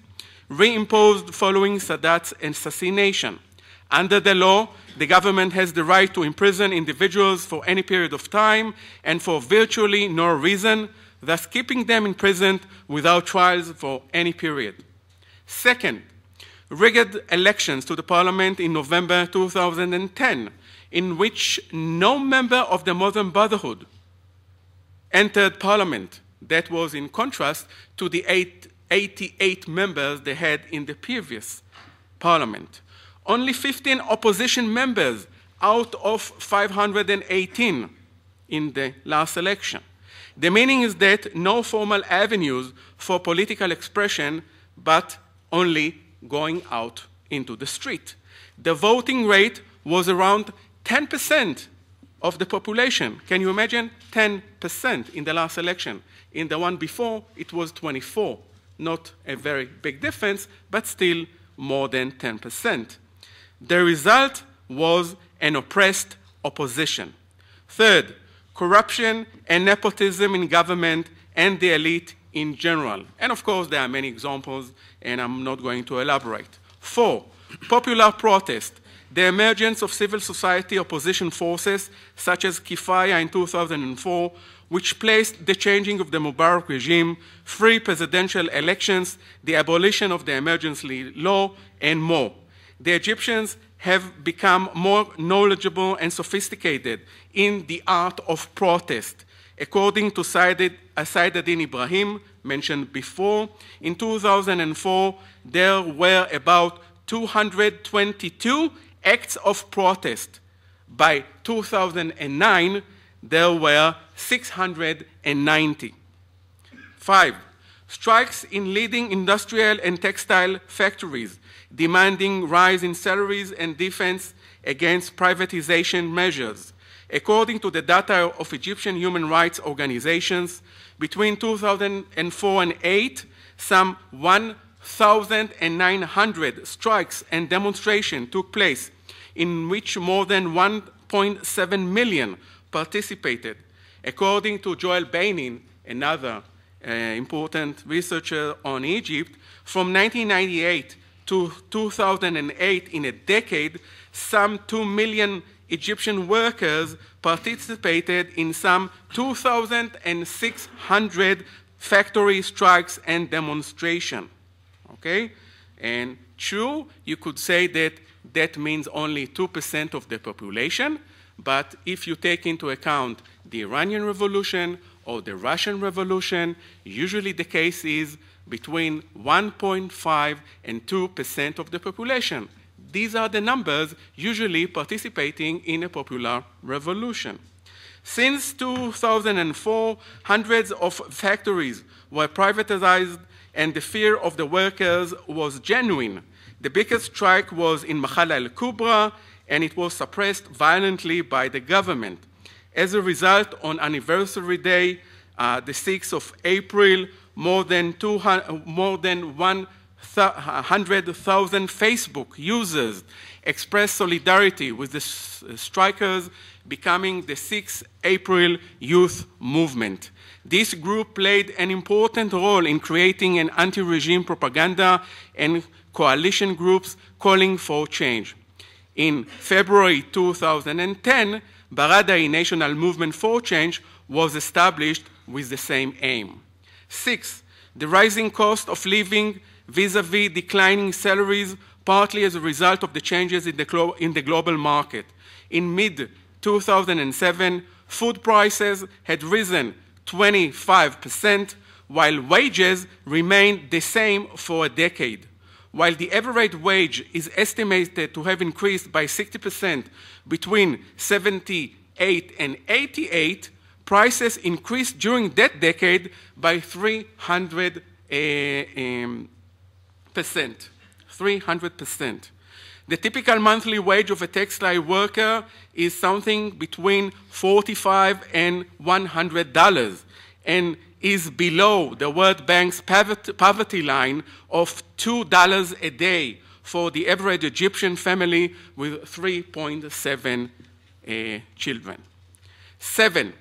reimposed following Sadat's assassination. Under the law, the government has the right to imprison individuals for any period of time and for virtually no reason, thus keeping them imprisoned without trials for any period. Second, rigged elections to the parliament in November 2010, in which no member of the Muslim Brotherhood entered parliament. That was in contrast to the 88 members they had in the previous parliament. Only 15 opposition members out of 518 in the last election. The meaning is that no formal avenues for political expression, but only going out into the street. The voting rate was around 10% of the population. Can you imagine? 10% in the last election. In the one before, it was 24%. not a very big difference, but still more than 10%. The result was an oppressed opposition. Third, corruption and nepotism in government and the elite in general. And of course, there are many examples, and I'm not going to elaborate. 4, popular protest. The emergence of civil society opposition forces, such as Kifaya in 2004, which placed the changing of the Mubarak regime, free presidential elections, the abolition of the emergency law, and more. The Egyptians have become more knowledgeable and sophisticated in the art of protest. According to Saeed Ibrahim, mentioned before, in 2004, there were about 222 acts of protest. By 2009, there were 690. 5, strikes in leading industrial and textile factories, demanding rise in salaries and defense against privatization measures. According to the data of Egyptian human rights organizations, between 2004 and 2008, some 1,900 strikes and demonstrations took place, in which more than 1.7 million participated. According to Joel Beinin, another important researcher on Egypt, from 1998 to 2008, in a decade, some 2 million Egyptian workers participated in some 2,600 factory strikes and demonstrations. Okay? And true, you could say that that means only 2% of the population, but if you take into account the Iranian Revolution or the Russian Revolution, usually the case is between 1.5 and 2% of the population. These are the numbers usually participating in a popular revolution. Since 2004, hundreds of factories were privatized and the fear of the workers was genuine. The biggest strike was in Makhala al-Kubra, and it was suppressed violently by the government. As a result, on anniversary day, the 6th of April, more than 100,000 Facebook users expressed solidarity with the strikers, becoming the 6th April Youth Movement. This group played an important role in creating an anti-regime propaganda and coalition groups calling for change. In February 2010, Baradei National Movement for Change was established with the same aim. 6, the rising cost of living vis-à-vis declining salaries, partly as a result of the changes in the global market. In mid-2007, food prices had risen 25%, while wages remained the same for a decade. While the average wage is estimated to have increased by 60% between 78 and 88, prices increased during that decade by 300%. 300%. The typical monthly wage of a textile worker is something between $45 and $100 and is below the World Bank's poverty line of $2 a day for the average Egyptian family with 3.7 children. 7,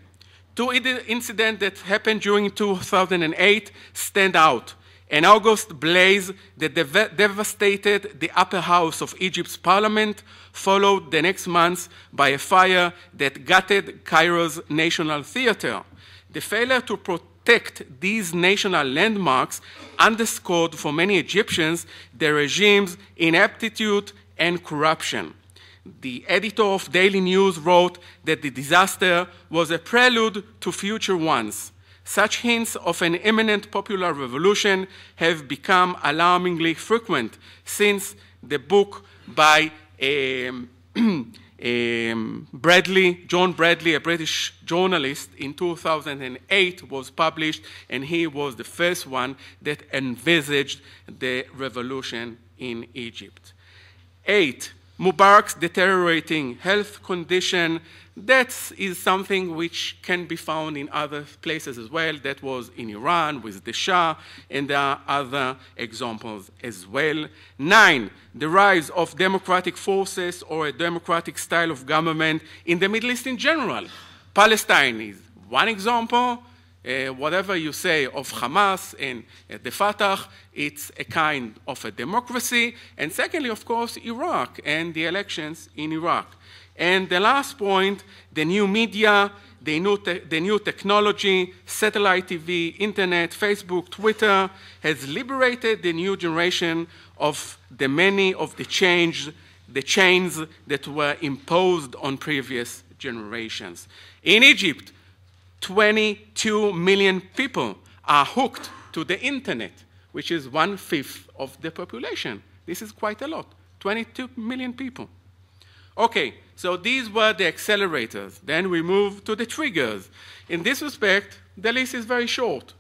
2 incidents that happened during 2008 stand out. An August blaze that devastated the upper house of Egypt's parliament, followed the next month by a fire that gutted Cairo's National Theater. The failure to protect these national landmarks underscored for many Egyptians the regime's ineptitude and corruption. The editor of Daily News wrote that the disaster was a prelude to future ones. Such hints of an imminent popular revolution have become alarmingly frequent since the book by John Bradley, a British journalist, in 2008 was published, and he was the first one that envisaged the revolution in Egypt. 8, Mubarak's deteriorating health condition, that is something which can be found in other places as well. That was in Iran with the Shah, and there are other examples as well. 9, the rise of democratic forces or a democratic style of government in the Middle East in general. Palestine is one example. Whatever you say of Hamas and the Fatah, it's a kind of a democracy. And secondly, of course, Iraq and the elections in Iraq. And the last point, the new media, the new technology, satellite TV, internet, Facebook, Twitter, has liberated the new generation of the many of the chains that were imposed on previous generations. In Egypt, 22 million people are hooked to the internet, which is 1/5 of the population. This is quite a lot, 22 million people. Okay, so these were the accelerators. Then we move to the triggers. In this respect, the list is very short.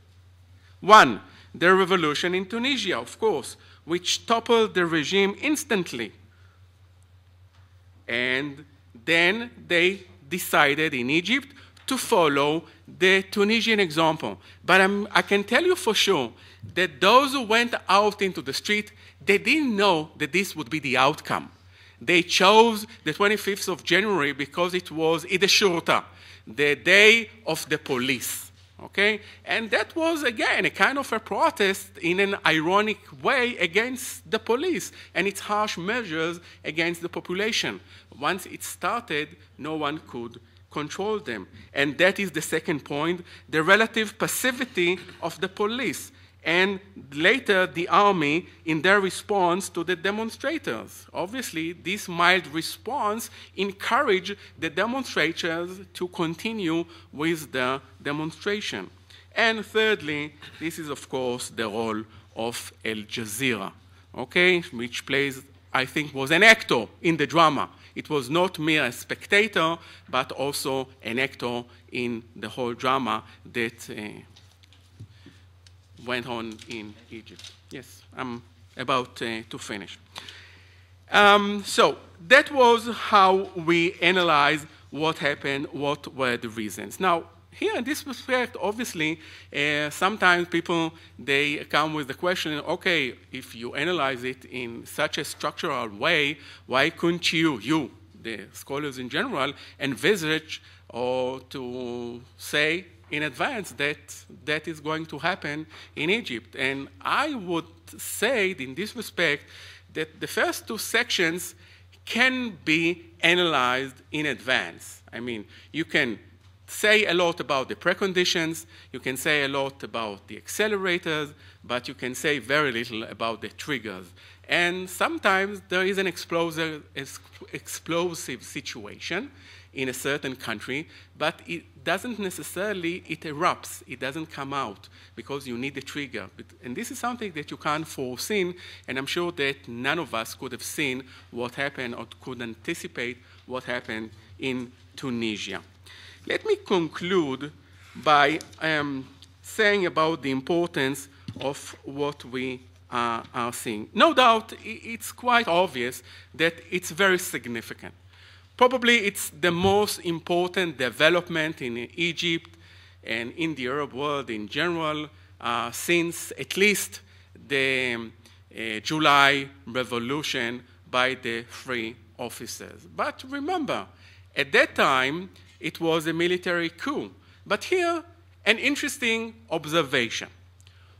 1, the revolution in Tunisia, of course, which toppled the regime instantly. And then they decided in Egypt to follow the Tunisian example. But I can tell you for sure that those who went out into the street, they didn't know that this would be the outcome. They chose the 25th of January because it was Eid al-Shurta, the day of the police, okay? And that was, again, a kind of a protest in an ironic way against the police and its harsh measures against the population. Once it started, no one could control them. And that is the second point, the relative passivity of the police. And later, the army in their response to the demonstrators. Obviously, this mild response encouraged the demonstrators to continue with the demonstration. And thirdly, this is, of course, the role of Al Jazeera, okay, which plays, I think, was an actor in the drama. It was not mere a spectator, but also an actor in the whole drama that went on in Egypt. Yes, I'm about to finish. So that was how we analyzed what happened, what were the reasons. Now, here in this respect, obviously, sometimes people, they come with the question, okay, if you analyze it in such a structural way, why couldn't you, the scholars in general, envisage or to say in advance that that is going to happen in Egypt? And I would say, in this respect, that the first 2 sections can be analyzed in advance. I mean, you can say a lot about the preconditions, you can say a lot about the accelerators, but you can say very little about the triggers. And sometimes there is an explosive situation in a certain country, but it doesn't necessarily, it erupts, it doesn't come out, because you need a trigger. And this is something that you can't foresee, and I'm sure that none of us could have seen what happened or could anticipate what happened in Tunisia. Let me conclude by saying about the importance of what we are seeing. No doubt, it's quite obvious that it's very significant. Probably it's the most important development in Egypt and in the Arab world in general since at least the July Revolution by the free officers. But remember, at that time, it was a military coup. But here, an interesting observation.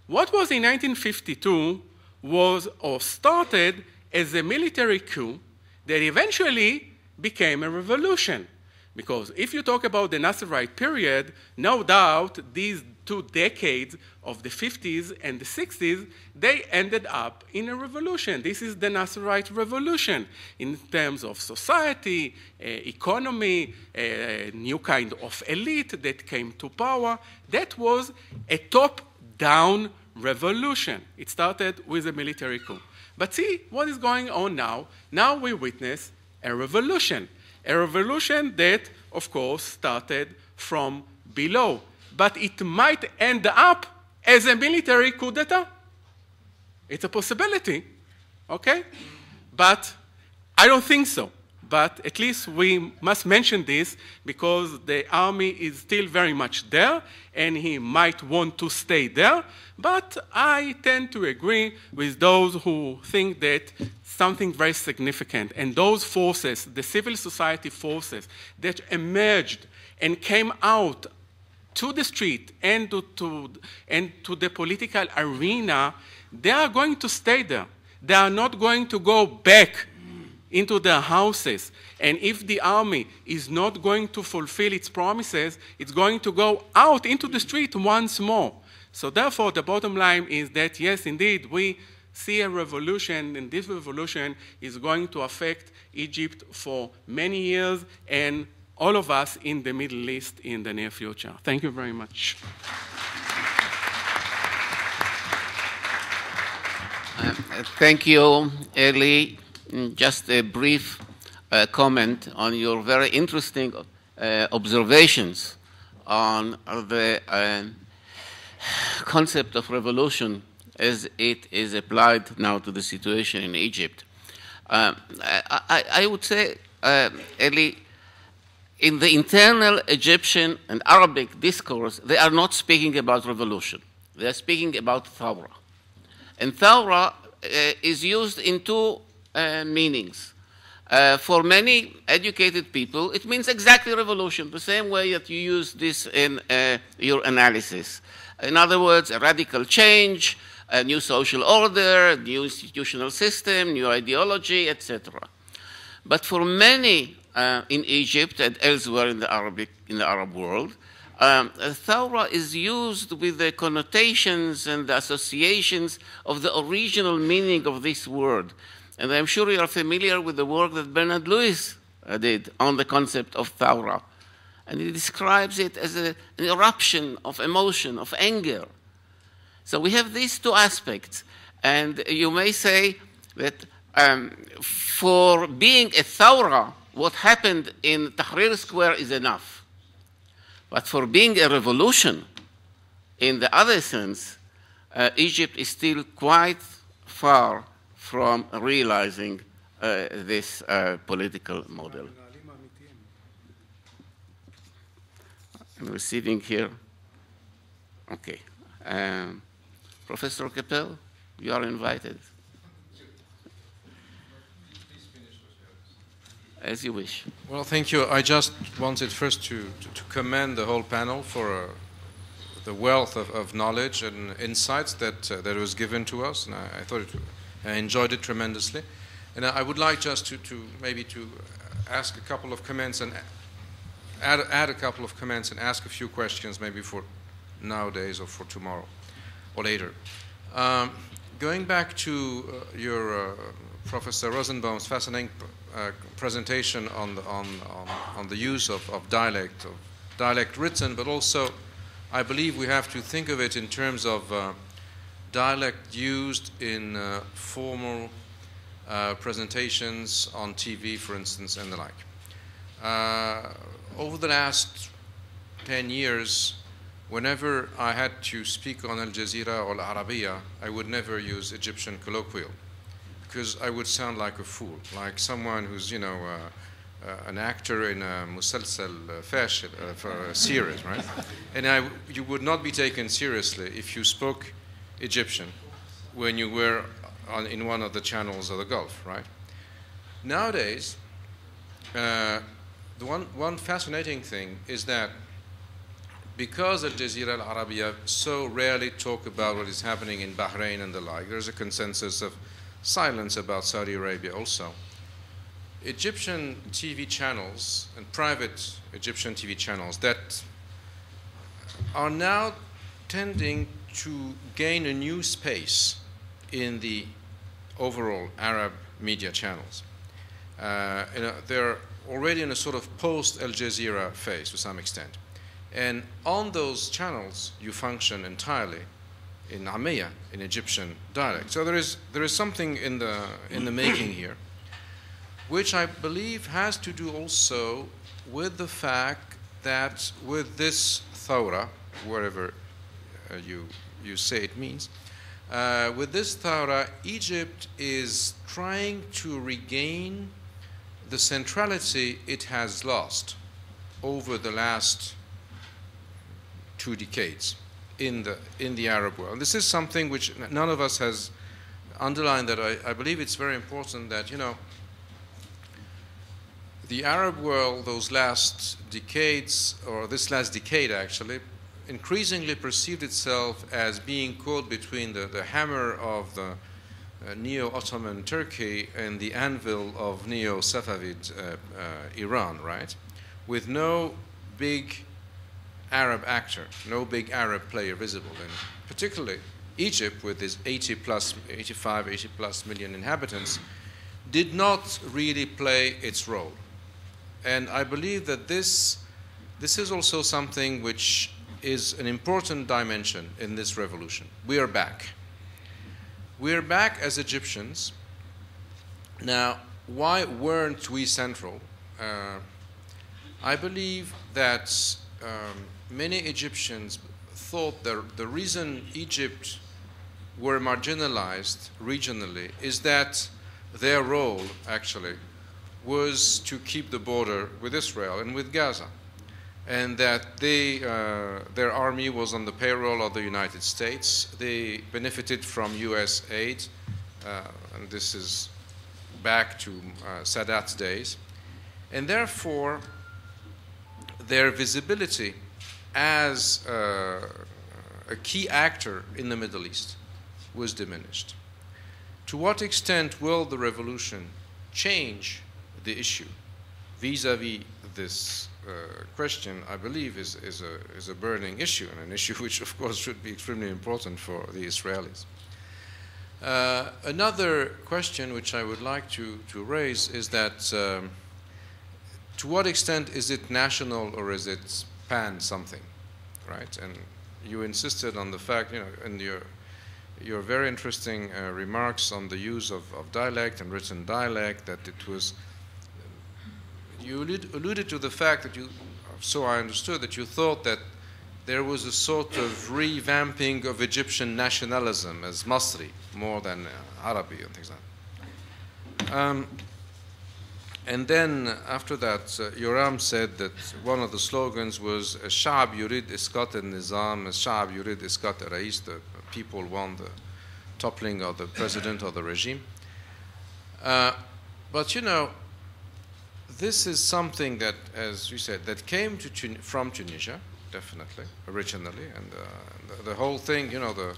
What was in 1952 was or started as a military coup that eventually became a revolution. Because if you talk about the Nasserite period, no doubt these 2 decades of the 50s and the 60s, they ended up in a revolution. This is the Nasserite revolution in terms of society, economy, a new kind of elite that came to power. That was a top-down revolution. It started with a military coup. But see what is going on now. Now we witness a revolution that, of course, started from below. But it might end up as a military coup d'etat. It's a possibility, okay? But I don't think so. But at least we must mention this because the army is still very much there and he might want to stay there. But I tend to agree with those who think that something very significant and those forces, the civil society forces that emerged and came out to the street and to the political arena, they are going to stay there. They are not going to go back into their houses. And if the army is not going to fulfill its promises, it's going to go out into the street once more. So therefore, the bottom line is that, yes, indeed, we see a revolution, and this revolution is going to affect Egypt for many years and all of us in the Middle East in the near future. Thank you very much. Thank you, Eli. Just a brief comment on your very interesting observations on the concept of revolution as it is applied now to the situation in Egypt. I would say, Eli, in the internal Egyptian and Arabic discourse, they are not speaking about revolution. They are speaking about thawra. And thawra is used in two meanings. For many educated people, it means exactly revolution, the same way that you use this in your analysis. In other words, a radical change, a new social order, a new institutional system, new ideology, etc. But for many in Egypt and elsewhere in the Arab world, thawra is used with the connotations and the associations of the original meaning of this word. And I'm sure you are familiar with the work that Bernard Lewis did on the concept of thawra. And he describes it as an eruption of emotion, of anger. So we have these two aspects. And you may say that for being a thawra, what happened in Tahrir Square is enough. But for being a revolution, in the other sense, Egypt is still quite far from realizing this political model. I'm receiving here. Okay. Professor Keppel, you are invited. As you wish. Well, thank you. I just wanted first to commend the whole panel for the wealth of knowledge and insights that was given to us, and I enjoyed it tremendously. And I would like just to ask a couple of comments and add a couple of comments and ask a few questions maybe for nowadays or for tomorrow or later. Going back to your Professor Rosenbaum's fascinating presentation on the use of dialect written, but also I believe we have to think of it in terms of dialect used in formal presentations on TV, for instance, and the like. Over the last 10 years, whenever I had to speak on Al Jazeera or Al Arabiya, I would never use Egyptian colloquial, because I would sound like a fool, like someone who's, you know, an actor in a musalsal fashil for a series, right? And you would not be taken seriously if you spoke Egyptian when you were in one of the channels of the Gulf, right? Nowadays, the one fascinating thing is that because Al Jazeera Al Arabiya so rarely talk about what is happening in Bahrain and the like, there's a consensus of silence about Saudi Arabia also. Egyptian TV channels and private Egyptian TV channels that are now tending to gain a new space in the overall Arab media channels. They're already in a sort of post-Al Jazeera phase to some extent. And on those channels, you function entirely in Amiya, in Egyptian dialect. So there is something in the making here, which I believe has to do also with the fact that with this thawra, wherever you say it means, with this thawra, Egypt is trying to regain the centrality it has lost over the last 2 decades in the Arab world. And this is something which none of us has underlined, that I believe it's very important that, you know, the Arab world, those last decades, or this last decade actually, increasingly perceived itself as being caught between the hammer of the neo-Ottoman Turkey and the anvil of neo-Safavid Iran, right? With no big Arab actor, no big Arab player visible. And particularly Egypt, with its 85, 80 plus million inhabitants, did not really play its role. And I believe that this is also something which is an important dimension in this revolution. We are back. We are back as Egyptians. Now, why weren't we central? I believe that many Egyptians thought that the reason Egypt were marginalized regionally is that their role, actually, was to keep the border with Israel and with Gaza, and that their army was on the payroll of the United States. They benefited from U.S. aid, and this is back to Sadat's days, and therefore their visibility as a key actor in the Middle East was diminished. To what extent will the revolution change the issue vis-a-vis this question? I believe is a burning issue, and an issue which of course should be extremely important for the Israelis. Another question which I would like to raise is that to what extent is it national or is it pan something, right? And you insisted on the fact, you know, in your very interesting remarks on the use of dialect and written dialect, that it was, you alluded to the fact that you, so I understood, that you thought that there was a sort of revamping of Egyptian nationalism as Masri more than Arabi and things like that. And then after that, Yoram said that one of the slogans was "Sha'ab yurid isqat al-nizam, Sha'ab yurid isqat al-rais," the people want the toppling of the president or the regime. But you know, this is something that, as you said, that came from Tunisia, definitely, originally, and the whole thing, you know,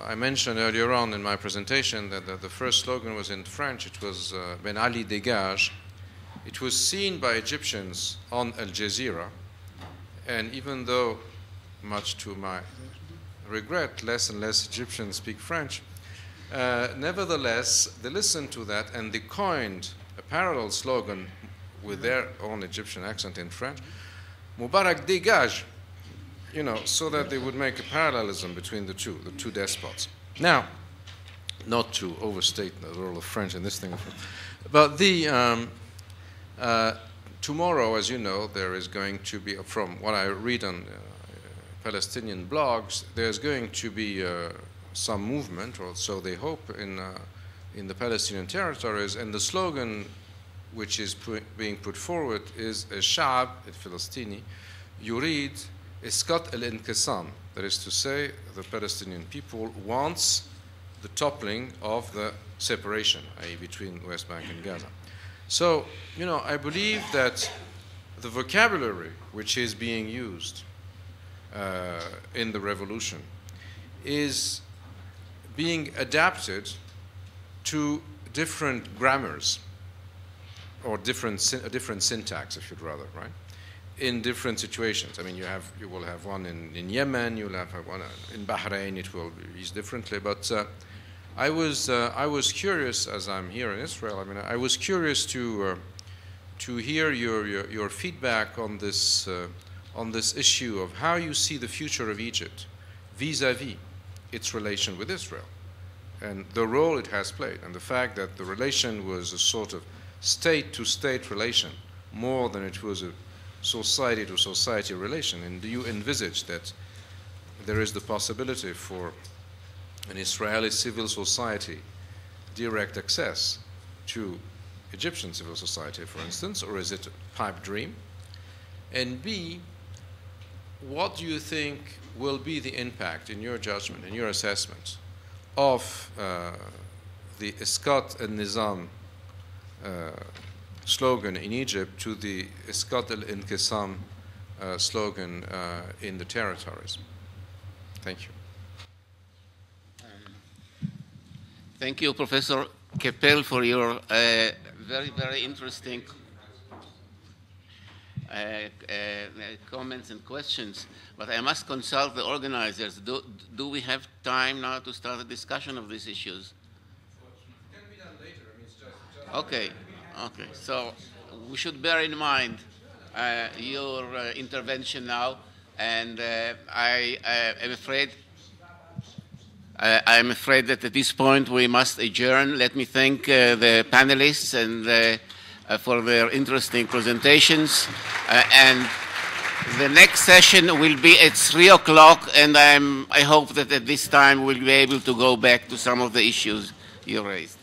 I mentioned earlier on in my presentation that the first slogan was in French. It was Ben Ali dégage. It was seen by Egyptians on Al Jazeera, and even though, much to my regret, less and less Egyptians speak French, nevertheless, they listened to that and they coined a parallel slogan with their own Egyptian accent in French, Mubarak dégage, you know, so that they would make a parallelism between the two despots. Now, not to overstate the role of French in this thing, but tomorrow, as you know, there is going to be, from what I read on Palestinian blogs, there's going to be some movement, or so they hope, in the Palestinian territories, and the slogan which is being put forward is Sha'ab al-Filistini yurid isqat al-inqisam. That is to say, the Palestinian people wants the toppling of the separation, i.e. between West Bank and Gaza. So, you know, I believe that the vocabulary which is being used in the revolution is being adapted to different grammars, or different syntax, if you'd rather, right? In different situations. I mean, you will have one in Yemen, you'll have one in Bahrain. It will be used differently. But I was curious, as I'm here in Israel. I mean, I was curious to hear your feedback on this issue of how you see the future of Egypt vis-a-vis its relation with Israel, and the role it has played, and the fact that the relation was a sort of state-to-state relation more than it was a society-to-society relation. And do you envisage that there is the possibility for an Israeli civil society direct access to Egyptian civil society, for instance, or is it a pipe dream? And B, what do you think will be the impact, in your judgment, in your assessment, of the Isqat al-Nizam slogan in Egypt to the Isqat al-Inqisam slogan in the territories? Thank you. Thank you, Professor Keppel, for your very, very interesting comments and questions. But I must consult the organizers. Do we have time now to start a discussion of these issues? It can be done later. I mean, it's just Okay. Okay. So we should bear in mind your intervention now, and I am afraid. I'm afraid that at this point we must adjourn. Let me thank the panelists and for their interesting presentations. And the next session will be at 3 o'clock, and I hope that at this time we'll be able to go back to some of the issues you raised.